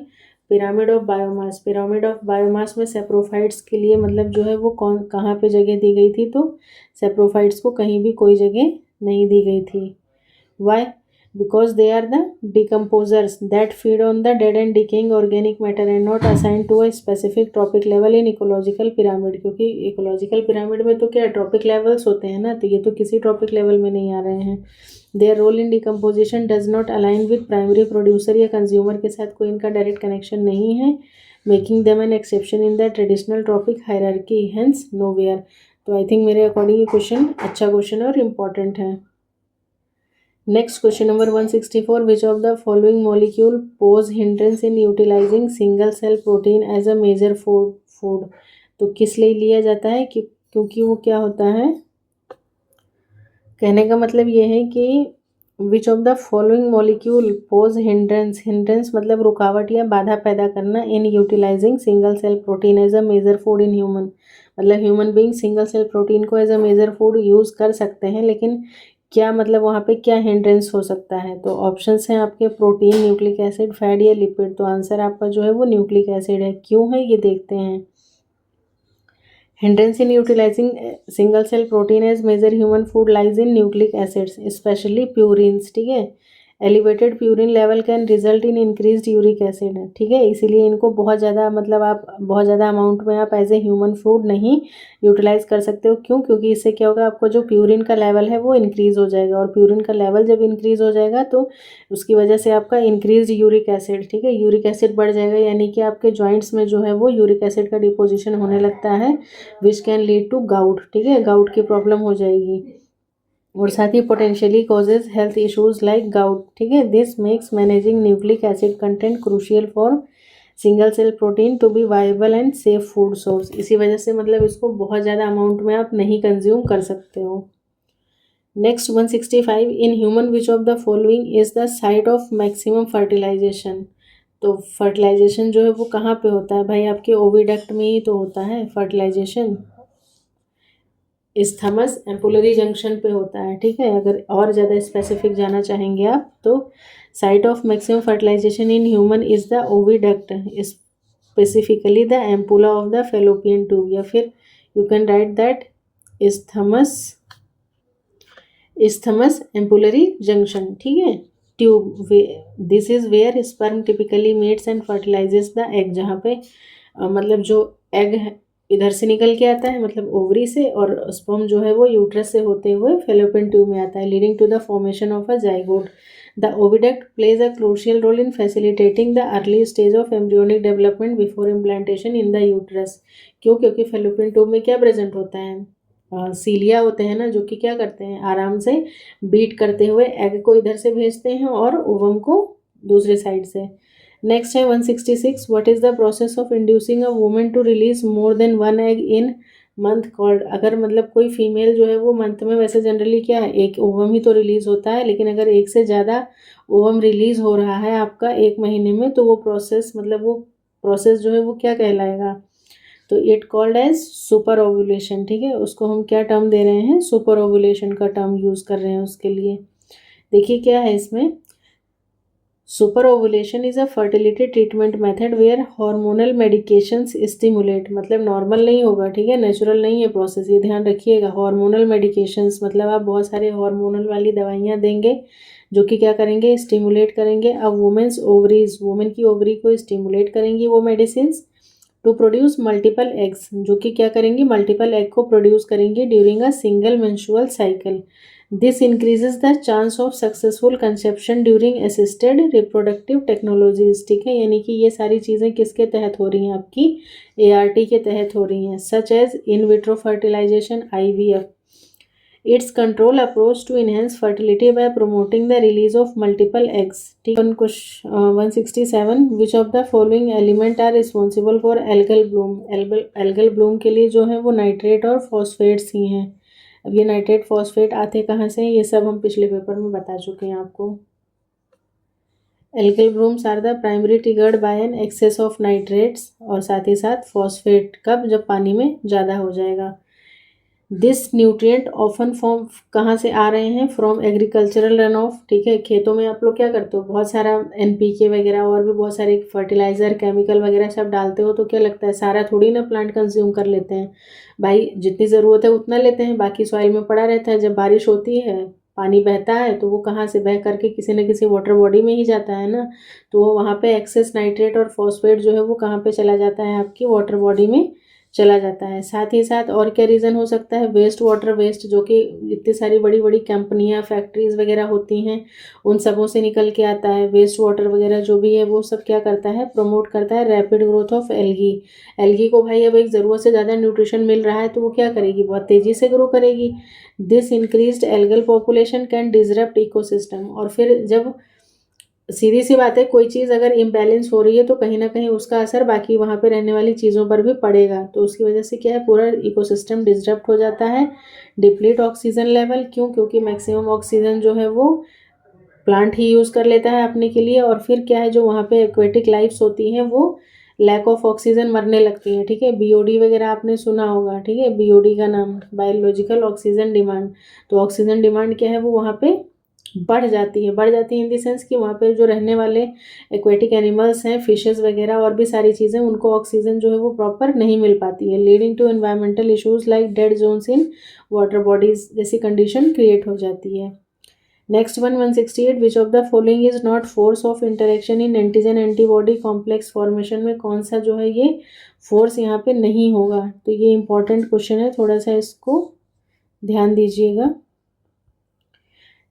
pyramid of biomass. Pyramid of biomass में सेप्रोफाइट्स के लिए मतलब जो है वो कहाँ पे जगह दी गई थी, तो सेप्रोफाइट्स को कहीं भी कोई जगह नहीं दी गई थी। Why? Because they are the decomposers that feed on the dead and decaying organic matter and not assigned to a specific tropic level in ecological pyramid। क्योंकि इकोलॉजिकल पिरामिड में तो क्या ट्रॉपिक लेवल्स होते हैं ना, तो ये तो किसी ट्रॉपिक लेवल में नहीं आ रहे हैं। Their role in decomposition does not align with primary producer या कंज्यूमर के साथ कोई इनका डायरेक्ट कनेक्शन नहीं है, making them an exception in the traditional trophic hierarchy, hence nowhere. तो आई थिंक मेरे अकॉर्डिंग ये क्वेश्चन अच्छा क्वेश्चन और इम्पॉर्टेंट है। Next question number 164, which of the following molecule pose hindrance in utilising single cell protein as a major food. तो किस लिए लिया जाता है कि क्योंकि वो क्या होता है, कहने का मतलब ये है कि which of the following molecule pose hindrance मतलब रुकावट या बाधा पैदा करना in utilising single cell protein as a major food in human. मतलब human being single cell protein को as a major food use कर सकते हैं, लेकिन क्या मतलब वहाँ पे क्या हिंड्रेंस हो सकता है। तो ऑप्शंस हैं आपके प्रोटीन, न्यूक्लिक एसिड, फैट या लिपिड। तो आंसर आपका जो है वो न्यूक्लिक एसिड है। क्यों है ये देखते हैं। Hindrance in utilizing single cell protein as major human food lies in nucleic acids, especially purines। ठीक है, elevated purine level can result in increased uric acid. ठीक है, इसीलिए इनको बहुत ज़्यादा मतलब आप बहुत ज़्यादा अमाउंट में आप एज ए ह्यूमन फूड नहीं यूटिलाइज कर सकते हो। क्यों? क्योंकि इससे क्या होगा, आपको जो प्यूरिन का लेवल है वो इंक्रीज़ हो जाएगा, और प्यूरिन का लेवल जब इंक्रीज़ हो जाएगा तो उसकी वजह से आपका इंक्रीज यूरिक एसिड, ठीक है, यूरिक एसिड बढ़ जाएगा, यानी कि आपके जॉइंट्स में जो है वो यूरिक एसिड का डिपोजिशन होने लगता है, which can lead to gout. ठीक है, गाउट की प्रॉब्लम हो जाएगी, और साथ ही potentially causes health issues like gout. ठीक है, this makes managing nucleic acid content crucial for single cell protein to be viable and safe food source. इसी वजह से मतलब इसको बहुत ज़्यादा अमाउंट में आप नहीं कंज्यूम कर सकते हो। Next 165, in human which of the following is the site of maximum fertilisation. तो फर्टिलाइजेशन जो है वो कहाँ पे होता है भाई, आपके ओविडक्ट में ही तो होता है फर्टिलाइजेशन, इस्थमस एम्पुलरी जंक्शन पे होता है। ठीक है, अगर और ज़्यादा स्पेसिफिक जाना चाहेंगे आप तो site of maximum fertilisation in human is the oviduct, specifically the ampulla of the fallopian tube, या फिर you can write that isthmus ampullary junction. ठीक है, tube, this is where sperm typically meets and fertilises the egg. जहाँ पे मतलब जो egg इधर से निकल के आता है मतलब ओवरी से, और स्पर्म जो है वो यूट्रस से होते हुए फेलोपियन ट्यूब में आता है, leading to the formation of a zygote. The oviduct plays a crucial role in facilitating the early stage of embryonic development before implantation in the uterus. क्यों? क्योंकि फेलोपियन ट्यूब में क्या प्रेजेंट होता है, सीलिया होते हैं ना, जो कि क्या करते हैं, आराम से बीट करते हुए एग को इधर से भेजते हैं और ओवम को दूसरे साइड से। नेक्स्ट है 166, what is the process of inducing a women to release more than one egg in month called. अगर मतलब कोई फीमेल जो है वो मंथ में वैसे जनरली क्या है, एक ओवम ही तो रिलीज होता है, लेकिन अगर एक से ज़्यादा ओवम रिलीज हो रहा है आपका एक महीने में, तो वो प्रोसेस मतलब वो प्रोसेस जो है वो क्या कहलाएगा, तो it called as superovulation. ठीक है, उसको हम क्या टर्म दे रहे हैं, सुपर ओव्यूलेशन का टर्म यूज़ कर रहे हैं उसके लिए। देखिए क्या है इसमें, superovulation is a fertility treatment method where hormonal medications stimulate, मतलब नॉर्मल नहीं होगा, ठीक है, नेचुरल नहीं है प्रोसेस, ये ध्यान रखिएगा। हार्मोनल मेडिकेशंस मतलब आप बहुत सारे हार्मोनल वाली दवाइयाँ देंगे जो कि क्या करेंगे, स्टिमुलेट करेंगे। अब वुमेन्स ओवरीज, वुमेन की ओवरी को स्टिमुलेट करेंगी वो medicine to produce multiple eggs, जो कि क्या करेंगी, मल्टीपल एग को प्रोड्यूस करेंगी during a single menstrual cycle. This increases the chance of successful conception during assisted reproductive technologies, ठीक है, यानी कि ये सारी चीज़ें किसके तहत हो रही हैं, आपकी ART के तहत हो रही हैं, such as in vitro fertilisation IVF। It's control approach to enhance fertility by promoting the release of multiple eggs, ठीक है। Question 167, which of the following element are responsible for algal bloom. Algal bloom के लिए जो है वो nitrate और phosphates ही हैं। अब ये नाइट्रेट फॉस्फेट आते कहाँ से हैं, ये सब हम पिछले पेपर में बता चुके हैं आपको। Algal blooms are the primary triggered by an excess of nitrates, और साथ ही साथ फॉस्फेट, कब, जब पानी में ज़्यादा हो जाएगा। दिस न्यूट्रिएंट ऑफन फॉर्म कहाँ से आ रहे हैं, फ्रॉम एग्रीकल्चरल रन ऑफ, ठीक है। खेतों में आप लोग क्या करते हो, बहुत सारा NPK वगैरह और भी बहुत सारे फर्टिलाइज़र केमिकल वगैरह सब डालते हो, तो क्या लगता है सारा थोड़ी ना प्लांट कंज्यूम कर लेते हैं भाई, जितनी ज़रूरत है उतना लेते हैं, बाकी सॉइल में पड़ा रहता है। जब बारिश होती है, पानी बहता है, तो वो कहाँ से बह करके किसी न किसी वाटर बॉडी में ही जाता है ना, तो वो वहाँ पे एक्सेस नाइट्रेट और फॉस्फेट जो है वो कहाँ पे चला जाता है, आपकी वाटर बॉडी में चला जाता है। साथ ही साथ और क्या रीज़न हो सकता है, वेस्ट वाटर वेस्ट, जो कि इतनी सारी बड़ी बड़ी कंपनियां फैक्ट्रीज़ वगैरह होती हैं उन सबों से निकल के आता है वेस्ट वाटर वगैरह जो भी है, वो सब क्या करता है, प्रमोट करता है rapid growth of algae. Algae को भाई अब एक ज़रूरत से ज़्यादा न्यूट्रिशन मिल रहा है तो वो क्या करेगी, बहुत तेज़ी से ग्रो करेगी। This increased algal population can disrupt ecosystem, और फिर जब सीधी सी बात है, कोई चीज़ अगर इम्बैलेंस हो रही है तो कहीं ना कहीं उसका असर बाकी वहाँ पे रहने वाली चीज़ों पर भी पड़ेगा, तो उसकी वजह से क्या है, पूरा इकोसिस्टम डिस्टर्ब हो जाता है। डिप्लीट ऑक्सीजन लेवल, क्यों, क्योंकि मैक्सिमम ऑक्सीजन जो है वो प्लांट ही यूज़ कर लेता है अपने के लिए, और फिर क्या है, जो वहाँ पे एक्वेटिक लाइफ्स होती हैं वो लैक ऑफ ऑक्सीजन मरने लगती हैं, ठीक है। BOD वगैरह आपने सुना होगा, ठीक है, BOD का नाम बायोलॉजिकल ऑक्सीजन डिमांड। तो ऑक्सीजन डिमांड क्या है, वो वहाँ पे बढ़ जाती है इन द सेंस कि वहाँ पे जो रहने वाले एक्वेटिक एनिमल्स हैं, फिशेस वगैरह और भी सारी चीज़ें, उनको ऑक्सीजन जो है वो प्रॉपर नहीं मिल पाती है, leading to environmental issues like dead zones in water bodies जैसी कंडीशन क्रिएट हो जाती है। Next 168, which of the following is not force of interaction in antigen antibody complex formation में कौन सा जो है ये फोर्स यहाँ पे नहीं होगा। तो ये इंपॉर्टेंट क्वेश्चन है, थोड़ा सा इसको ध्यान दीजिएगा।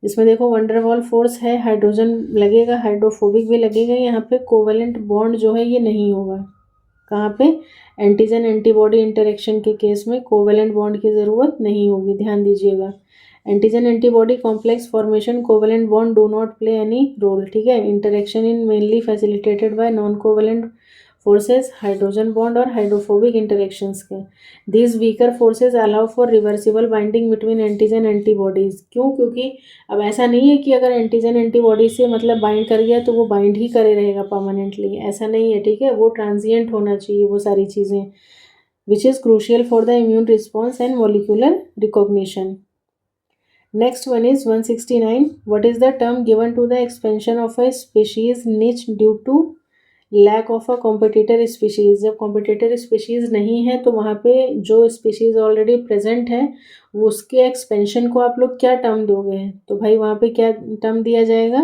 इसमें देखो वंडरवॉल फोर्स है, हाइड्रोजन लगेगा, हाइड्रोफोबिक भी लगेगा, यहाँ पे कोवेलेंट बॉन्ड जो है ये नहीं होगा। कहाँ पे, एंटीजन एंटीबॉडी इंटरेक्शन के केस में कोवेलेंट बॉन्ड की ज़रूरत नहीं होगी, ध्यान दीजिएगा। Antigen antibody complex formation covalent bond do not play any role, ठीक है। Interaction in mainly facilitated by non covalent forces, hydrogen bond और हाइड्रोफोबिक इंटरेक्शंस के। These weaker forces allow for reversible binding between antigen antibodies, क्यों, क्योंकि अब ऐसा नहीं है कि अगर एंटीजन एंटीबॉडी से मतलब बाइंड कर गया तो वो बाइंड ही करे रहेगा परमानेंटली, ऐसा नहीं है, ठीक है, वो ट्रांजिएंट होना चाहिए वो सारी चीज़ें, which is crucial for the immune response and molecular recognition. Next one is 169. What is the term given to the expansion of a species niche due to lack of a competitor species? जब competitor species नहीं है तो वहाँ पे जो species already present है वो उसके expansion को आप लोग क्या term दोगे, तो भाई वहाँ पे क्या term दिया जाएगा,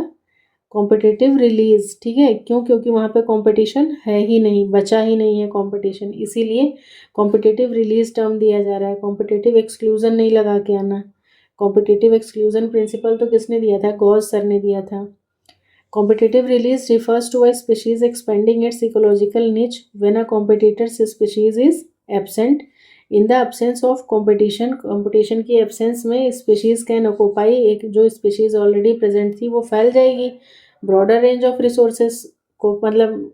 कॉम्पिटिटिव रिलीज, ठीक है। क्यों, क्योंकि वहाँ पे कंपटीशन है ही नहीं, बचा ही नहीं है कंपटीशन, इसीलिए कॉम्पिटिटिव रिलीज टर्म दिया जा रहा है। कॉम्पिटिटिव एक्सक्लूजन नहीं लगा के आना, कॉम्पिटिटिव एक्सक्लूजन प्रिंसिपल तो किसने दिया था, गॉस सर ने दिया था। Competitive release refers to a species expanding its ecological niche when a competitors species is absent. In the absence of competition, competition की एब्सेंस में स्पीशीज कैन ऑक्यूपाई, एक जो स्पीशीज ऑलरेडी प्रेजेंट थी वो फैल जाएगी, ब्रॉडर रेंज ऑफ रिसोर्सेज को मतलब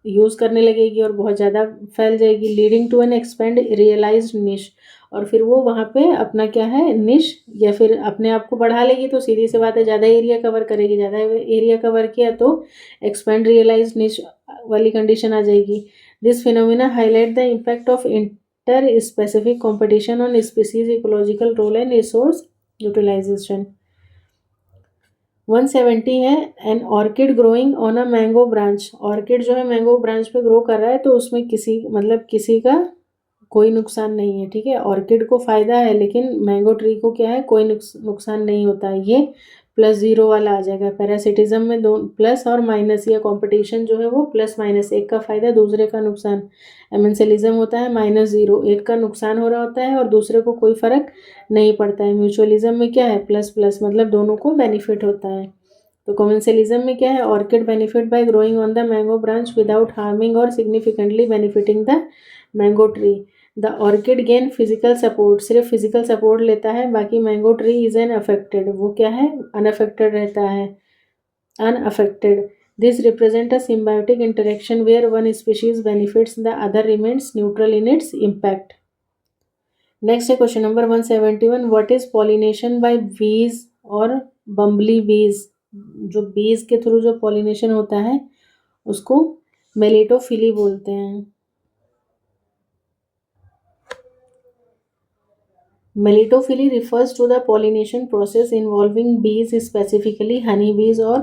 यूज़ करने लगेगी और बहुत ज़्यादा फैल जाएगी, leading to an expand realized niche, और फिर वो वहाँ पे अपना क्या है, निश या फिर अपने आप को बढ़ा लेगी, तो सीधी सी बात है ज़्यादा एरिया कवर करेगी, ज़्यादा एरिया कवर किया तो एक्सपेंड रियलाइज्ड निश वाली कंडीशन आ जाएगी। This phenomena highlight the impact of inter specific competition on species ecological role and resource utilization. 170 है, an orchid growing on a mango branch. Orchid जो है मैंगो ब्रांच पे ग्रो कर रहा है, तो उसमें किसी का कोई नुकसान नहीं है, ठीक है। ऑर्किड को फ़ायदा है, लेकिन मैंगो ट्री को क्या है, कोई नुकसान नहीं होता है। ये +0 वाला आ जाएगा। पैरासिटिज्म में दो प्लस और माइनस, या कॉम्पिटिशन जो है वो प्लस माइनस, एक का फ़ायदा दूसरे का नुकसान। एमेंसलिज्म होता है -0, एक का नुकसान हो रहा होता है और दूसरे को कोई फ़र्क नहीं पड़ता है। म्यूचुअलिज्म में क्या है, प्लस प्लस, मतलब दोनों को बेनिफिट होता है। तो कॉमेंसलिज्म में क्या है, orchid benefit by growing on the mango branch without harming और significantly benefiting the mango tree. The orchid gain physical support, सिर्फ फिजिकल सपोर्ट लेता है, बाकी mango tree is unaffected, वो क्या है, अनअफेक्टेड रहता है, unaffected. This represent a symbiotic interaction where one species benefits the other remains neutral in its impact. Next है question number 171, what is pollination by bees और बम्बली बीज। जो बीज के थ्रू जो पॉलिनेशन होता है उसको मेलिटोफिली बोलते हैं। Melitophily refers to the pollination process involving bees, specifically honey bees or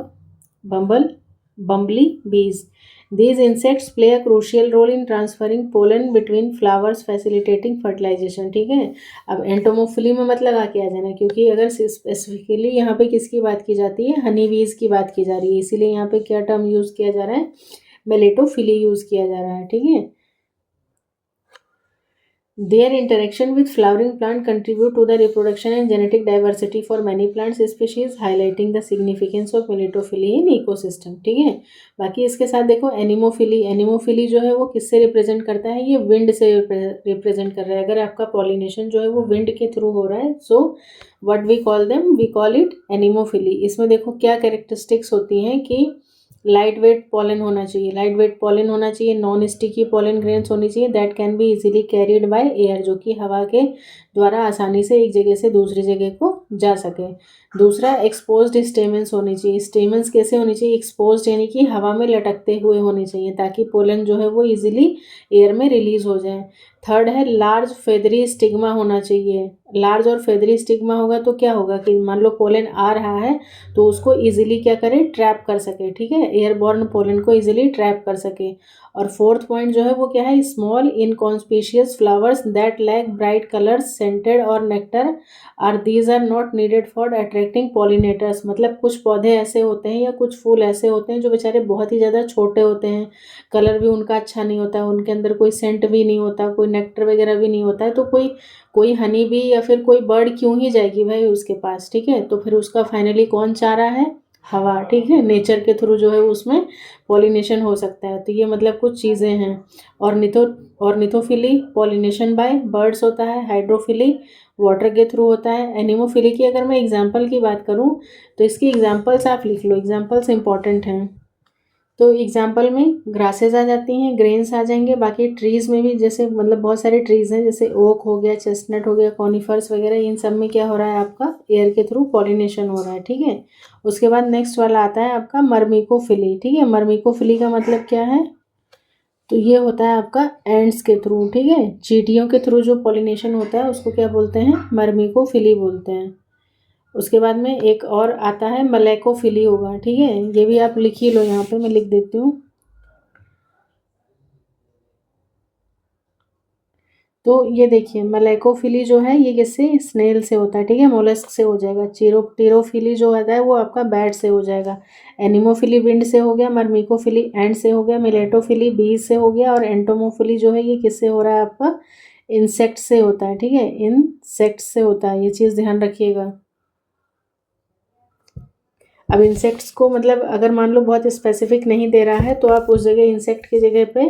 bumblebee bees. These insects play a crucial role in transferring pollen between flowers, facilitating fertilization. ठीक है, अब एंटोमोफिली में मत लगा के आ जाना, क्योंकि अगर स्पेसिफिकली यहाँ पे किसकी बात की जाती है, हनी बीज की बात की जा रही है, इसीलिए यहाँ पे क्या टर्म यूज़ किया जा रहा है, मेलिटोफिली यूज़ किया जा रहा है, ठीक है। Their interaction with flowering plant contribute to the reproduction and genetic diversity for many plant species, highlighting the significance of melitophily in ecosystem. ठीक है, बाकी इसके साथ देखो एनिमोफिली। एनिमोफिली जो है वो किससे रिप्रेजेंट करता है, ये विंड से रिप्रेजेंट कर रहा है। अगर आपका पॉलिनेशन जो है वो विंड के थ्रू हो रहा है, so what we call them, we call it anemophily. इसमें देखो क्या कैरेक्टरिस्टिक्स होती हैं कि लाइट वेट पॉलन होना चाहिए, लाइट वेट पॉलन होना चाहिए, नॉन स्टिकी पॉलन ग्रेन्स होनी चाहिए, that can be easily carried by air, जो कि हवा के द्वारा आसानी से एक जगह से दूसरी जगह को जा सके। दूसरा, एक्सपोज्ड स्टेमेंस होनी चाहिए। स्टेमेंस कैसे होनी चाहिए, एक्सपोज्ड यानी कि हवा में लटकते हुए होने चाहिए, ताकि पोलन जो है वो इजीली एयर में रिलीज हो जाए। थर्ड है, लार्ज फेदरी स्टिग्मा होना चाहिए। लार्ज और फेदरी स्टिग्मा होगा तो क्या होगा कि मान लो पोलन आ रहा है तो उसको इजीली क्या करे, ट्रैप कर सके, ठीक है, एयरबॉर्न पोलन को इजीली ट्रैप कर सके। और फोर्थ पॉइंट जो है वो क्या है, small inconspicuous flowers that lack bright colours, scented और nectar are these are not needed for attracting pollinators. मतलब कुछ पौधे ऐसे होते हैं या कुछ फूल ऐसे होते हैं जो बेचारे बहुत ही ज़्यादा छोटे होते हैं, कलर भी उनका अच्छा नहीं होता है, उनके अंदर कोई सेंट भी नहीं होता, कोई नेक्टर वगैरह भी नहीं होता है, तो कोई हनी भी या फिर कोई बर्ड क्यों ही जाएगी भाई उसके पास, ठीक है। तो फिर उसका फाइनली कौन चाह रहा है, हवा, ठीक है। नेचर के थ्रू जो है उसमें पॉलिनेशन हो सकता है। तो ये मतलब कुछ चीज़ें हैं। ऑर्निथोफिली पॉलिनेशन बाय बर्ड्स होता है। हाइड्रोफिली वाटर के थ्रू होता है। एनिमोफिली की अगर मैं एग्जांपल की बात करूं तो इसकी एग्जांपल्स आप लिख लो, एग्जांपल्स इंपॉर्टेंट हैं। तो एग्जाम्पल में ग्रासेस आ जाती हैं, ग्रेन्स आ जाएंगे। बाकी ट्रीज़ में भी जैसे मतलब बहुत सारे ट्रीज़ हैं, जैसे ओक हो गया, चेस्टनट हो गया, कॉनिफर्स वगैरह, इन सब में क्या हो रहा है, आपका एयर के थ्रू पॉलिनेशन हो रहा है, ठीक है। उसके बाद नेक्स्ट वाला आता है आपका मर्मिकोफिली, ठीक है। मर्मिकोफिली का मतलब क्या है, तो ये होता है आपका एंड्स के थ्रू, ठीक है, चींटियों के थ्रू जो पॉलिनेशन होता है उसको क्या बोलते हैं, मर्मिकोफिली बोलते हैं। उसके बाद में एक और आता है मलेकोफिली होगा, ठीक है, ये भी आप लिख ही लो, यहाँ पे मैं लिख देती हूँ। तो ये देखिए मलेकोफिली जो है ये किससे, स्नेल से होता है, ठीक है, मोलस्क से हो जाएगा। टीरोफिली जो होता है वो आपका बैट से हो जाएगा। एनिमोफिली विंड से हो गया, मर्मिकोफिली एंड से हो गया, मिलेटोफिली बीज से हो गया, और एंटोमोफिली जो है ये किससे हो रहा है आपका, इंसेक्ट से होता है, ठीक है, इंसेक्ट से होता है, ये चीज़ ध्यान रखिएगा। अब इंसेक्ट्स को मतलब अगर मान लो बहुत स्पेसिफिक नहीं दे रहा है तो आप उस जगह इंसेक्ट की जगह पे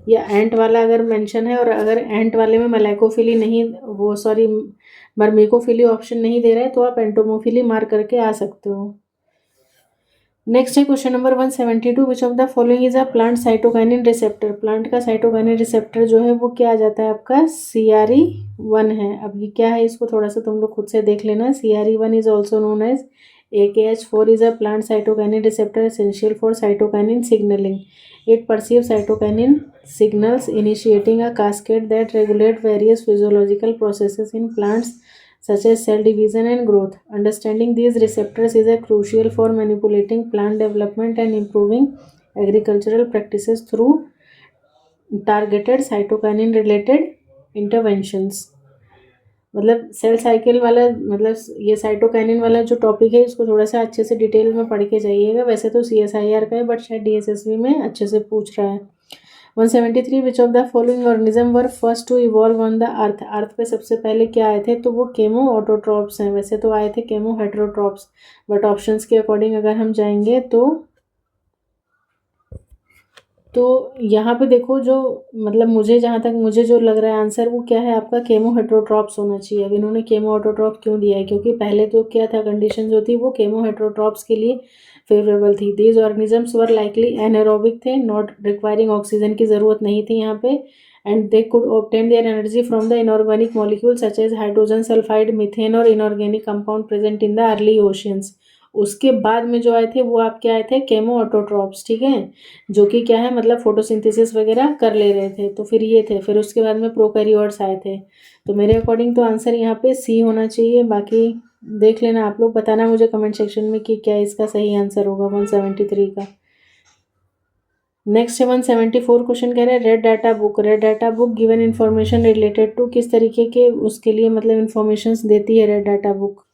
या एंट वाला अगर मेंशन है, और अगर एंट वाले में मलेकोफिली नहीं, वो सॉरी मर्मिकोफिली ऑप्शन नहीं दे रहा है, तो आप एंटोमोफिली मार्क करके आ सकते हो। नेक्स्ट है question number 172, which of the following is a plant cytokinin receptor. Plant का साइटोकाइनिन रिसेप्टर जो है वो क्या आ जाता है आपका, CRE1 है। अब ये क्या है, इसको थोड़ा सा तुम लोग खुद से देख लेना। CRE1 is also known as AKH4 is a plant cytokinin receptor essential for cytokinin signaling. It perceives cytokinin signals, initiating a cascade that regulate various physiological processes in plants such as cell division and growth. Understanding these receptors is a crucial for manipulating plant development and improving agricultural practices through targeted cytokinin related interventions. मतलब cell cycle वाला, मतलब ये cytokinin वाला जो topic है इसको थोड़ा सा अच्छे से डिटेल में पढ़ के जाइएगा। वैसे तो CSIR का है बट शायद DSSB में अच्छे से पूछ रहा है। 173 which of the following organism were first to evolve on the earth. Earth पे सबसे पहले क्या आए थे, तो वो केमो ऑटोट्रॉप्स हैं। वैसे तो आए थे केमो हेट्रोट्रॉप्स, बट ऑप्शंस के अकॉर्डिंग अगर हम जाएंगे तो यहाँ पे देखो जो, मतलब मुझे जहाँ तक मुझे जो लग रहा है आंसर वो क्या है आपका, केमो हेट्रोट्रॉप्स होना चाहिए। अब इन्होंने केमो ऑटोट्रॉप क्यों दिया है, क्योंकि पहले तो क्या था, कंडीशन जो थी वो केमो हेट्रोट्रॉप्स के लिए फेवरेबल थी। These organisms were likely anaerobic थे, नॉट रिक्वायरिंग ऑक्सीजन की ज़रूरत नहीं थी यहाँ पे, and they could obtain their energy from the inorganic molecule such as hydrogen sulphide, methane और inorganic compound present in the early oceans. उसके बाद में जो आए थे वो आपके आए थे केमो ऑटोट्रॉप्स, ठीक है, जो कि क्या है, मतलब फोटोसिंथेसिस वगैरह कर ले रहे थे। तो फिर ये थे, फिर उसके बाद में प्रोकैरियोट्स आए थे। तो मेरे अकॉर्डिंग तो आंसर यहाँ पे सी होना चाहिए। बाकी देख लेना आप लोग, बताना मुझे कमेंट सेक्शन में कि क्या इसका सही आंसर होगा 173 का। नेक्स्ट है 174 क्वेश्चन कह रहे हैं red data book. Red data book given information related to, किस तरीके के उसके लिए मतलब इन्फॉर्मेशन देती है रेड डाटा बुक।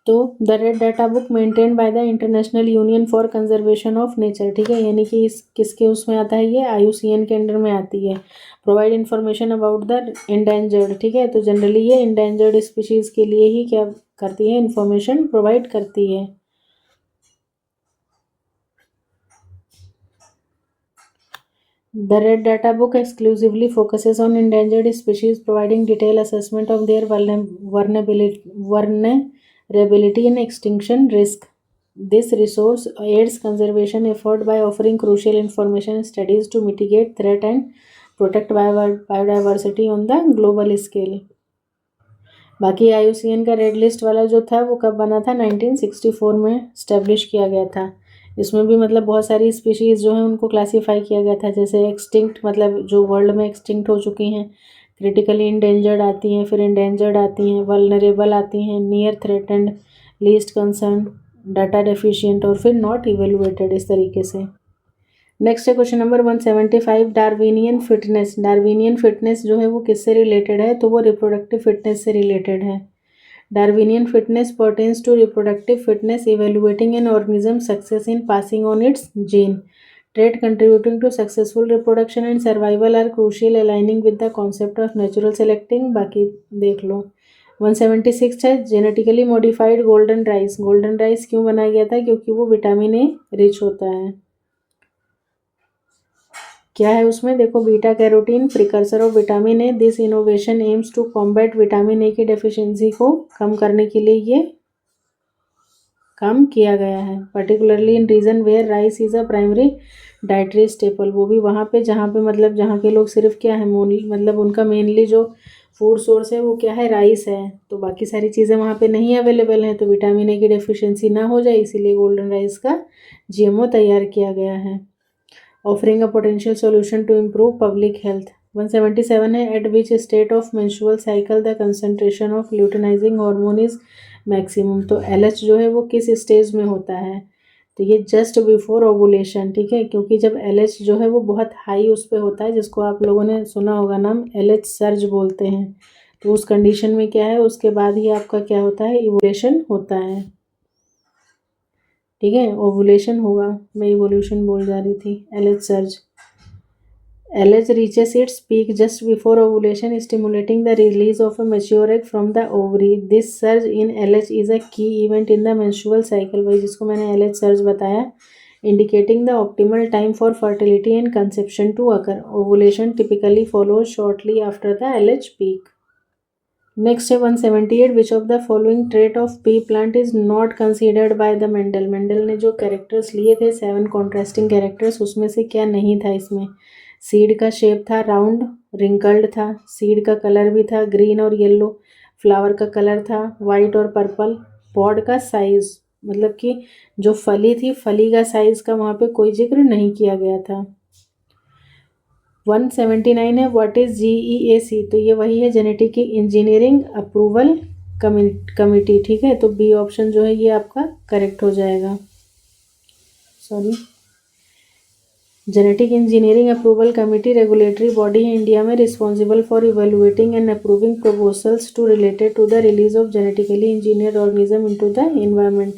तो the red data book maintain by the international union for conservation of nature, ठीक है, यानी कि इस किसके उसमें आता है, ये IUCN के अंडर में आती है। Provide information about the endangered, ठीक है, तो जनरली ये इंडेंजर्ड स्पीशीज़ के लिए ही क्या करती है, इन्फॉर्मेशन प्रोवाइड करती है। The Red Data Book exclusively focuses on endangered species, providing detailed assessment of their vulnerability and extinction risk. This resource aids conservation effort by offering crucial information and studies to mitigate threat and protect biodiversity on the global scale. बाकी IUCN का red list वाला जो था वो कब बना था, 1964 में स्टैब्लिश किया गया था। इसमें भी मतलब बहुत सारी स्पीशीज़ जो हैं उनको क्लासीफाई किया गया था, जैसे एक्सटिंक्ट, मतलब जो वर्ल्ड में एक्सटिंक्ट हो चुकी हैं, क्रिटिकली इंडेंजर्ड आती हैं, फिर इंडेंजर्ड आती हैं, वल्नरेबल आती हैं, near threatened, least concern, data deficient और फिर नॉट इवेलुएटेड, इस तरीके से। नेक्स्ट है question number 175 Darwinian fitness. Darwinian fitness जो है वो किससे रिलेटेड है, तो वो रिप्रोडक्टिव फिटनेस से रिलेटेड है। Darwinian fitness pertains to reproductive fitness evaluating an organism success in passing on its gene trait contributing to successful reproduction and survival are crucial aligning with the concept of natural selecting. बाकी देख लो। 176 है genetically modified golden rice. Golden rice क्यों बनाया गया था, क्योंकि वो vitamin A rich होता है। क्या है उसमें, देखो, beta carotene precursor of vitamin A. This innovation aims to combat vitamin A की डेफिशिएंसी को कम करने के लिए ये काम किया गया है। Particularly in region where rice is a primary dietary staple, वो भी वहाँ पे जहाँ पे मतलब जहाँ के लोग सिर्फ क्या है, मतलब उनका मेनली जो फूड सोर्स है वो क्या है, राइस है। तो बाकी सारी चीज़ें वहाँ पे नहीं अवेलेबल हैं, तो विटामिन ए की डेफिशिएंसी ना हो जाए, इसीलिए गोल्डन राइस का GMO तैयार किया गया है। Offering a potential solution to improve public health. 177 है at which state of menstrual cycle the concentration of luteinizing hormone is maximum. तो LH जो है वो किस स्टेज में होता है, तो ये जस्ट बिफोर ओवुलेशन, ठीक है, क्योंकि जब LH जो है वो बहुत हाई उस पर होता है, जिसको आप लोगों ने सुना होगा नाम, LH सर्ज बोलते हैं। तो उस कंडीशन में क्या है, उसके बाद ही आपका क्या होता है, इवोल्यूशन होता है, ठीक है, ओवुलेशन होगा, मैं इवोल्यूशन बोल जा रही थी। LH surge, LH reaches its peak just before ovulation, stimulating the release of a mature egg from the ovary. This surge in LH is a key event in the menstrual cycle, भाई जिसको मैंने LH surge बताया, indicating the optimal time for fertility and conception to occur. Ovulation typically follows shortly after the LH peak. Next है 178 विच of the following trait of P plant is not considered by the Mendel. Mendel ने जो characters लिए थे 7 contrasting characters, उसमें से क्या नहीं था इसमें। सीड का शेप था राउंड, रिंकल्ड था, सीड का कलर भी था ग्रीन और येलो, फ्लावर का कलर था वाइट और पर्पल, पॉड का साइज, मतलब कि जो फली थी, फली का साइज का वहाँ पे कोई जिक्र नहीं किया गया था। 179 है व्हाट इज GEAC, तो ये वही है जेनेटिक इंजीनियरिंग अप्रूवल कमिटी, ठीक है। तो बी ऑप्शन जो है ये आपका करेक्ट हो जाएगा। Sorry, genetic engineering approval committee regulatory body है इंडिया में, responsible for evaluating and approving proposals to related to the release of genetically engineered organism into the environment.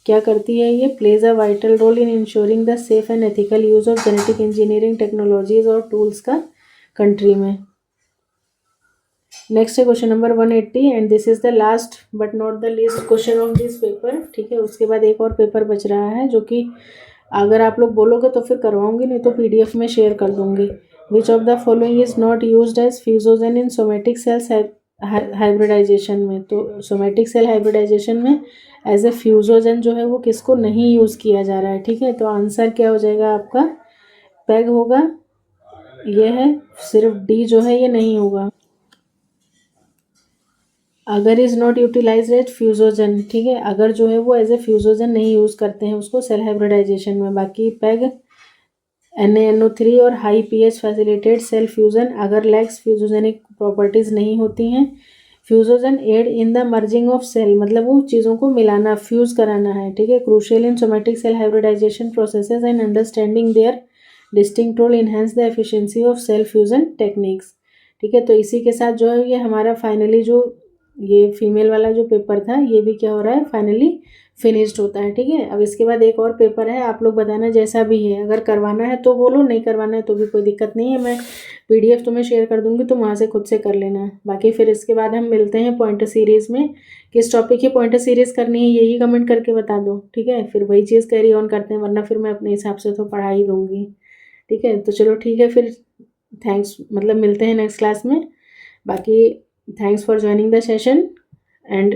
क्या करती है ये? Plays a vital role in ensuring the safe and ethical use of genetic engineering technologies और tools का country में। Next है question number 180 and this is the last but not the least question of this paper, ठीक है। उसके बाद एक और पेपर बच रहा है जो कि अगर आप लोग बोलोगे तो फिर करवाऊंगी, नहीं तो पीडीएफ में शेयर कर दूंगी। Which of the following is not used as fusogen in somatic cells hybridisation में। तो सोमेटिक सेल हाइब्रिडाइजेशन में एज ए फ्यूजोजन जो है वो किसको नहीं यूज़ किया जा रहा है, ठीक है। तो आंसर क्या हो जाएगा आपका? पैग होगा, ये है। सिर्फ डी जो है ये नहीं होगा। अगर इज़ नॉट यूटिलाइज एज फ्यूजोजन, ठीक है, अगर जो है वो एज ए फ्यूजोजन नहीं यूज़ करते हैं उसको सेल हाइब्रिडाइजेशन में। बाकी पैग NaNO3 और high pH facilitate cell fusion अगर लैक्स फ्यूजोजेनिक प्रॉपर्टीज़ नहीं होती हैं। Fusogen aid in the merging of cell, मतलब वो चीज़ों को मिलाना, फ्यूज़ कराना है, ठीक है। Crucial in somatic cell hybridization processes and understanding their distinct role enhance the efficiency of cell fusion techniques, ठीक है। तो इसी के साथ जो है ये हमारा फाइनली जो ये फीमेल वाला जो पेपर था ये भी क्या हो रहा है? फाइनली फिनिश्ड होता है, ठीक है। अब इसके बाद एक और पेपर है, आप लोग बताना जैसा भी है। अगर करवाना है तो बोलो, नहीं करवाना है तो भी कोई दिक्कत नहीं है, मैं पीडीएफ तुम्हें शेयर कर दूंगी, तुम वहाँ से खुद से कर लेना। बाकी फिर इसके बाद हम मिलते हैं पॉइंटर सीरीज़ में। किस टॉपिक की पॉइंटर सीरीज़ करनी है यही कमेंट करके बता दो, ठीक है। फिर वही चीज़ कैरी ऑन करते हैं, वरना फिर मैं अपने हिसाब से तो पढ़ा ही दूँगी, ठीक है। तो चलो ठीक है फिर, थैंक्स, मतलब मिलते हैं नेक्स्ट क्लास में। बाकी thanks for joining the session and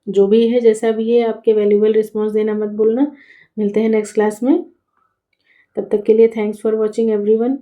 जो भी है जैसा भी है आपके वैल्यूबल रिस्पॉन्स देना मत भूलना। मिलते हैं नेक्स्ट क्लास में, तब तक के लिए थैंक्स फॉर वॉचिंग एवरीवन।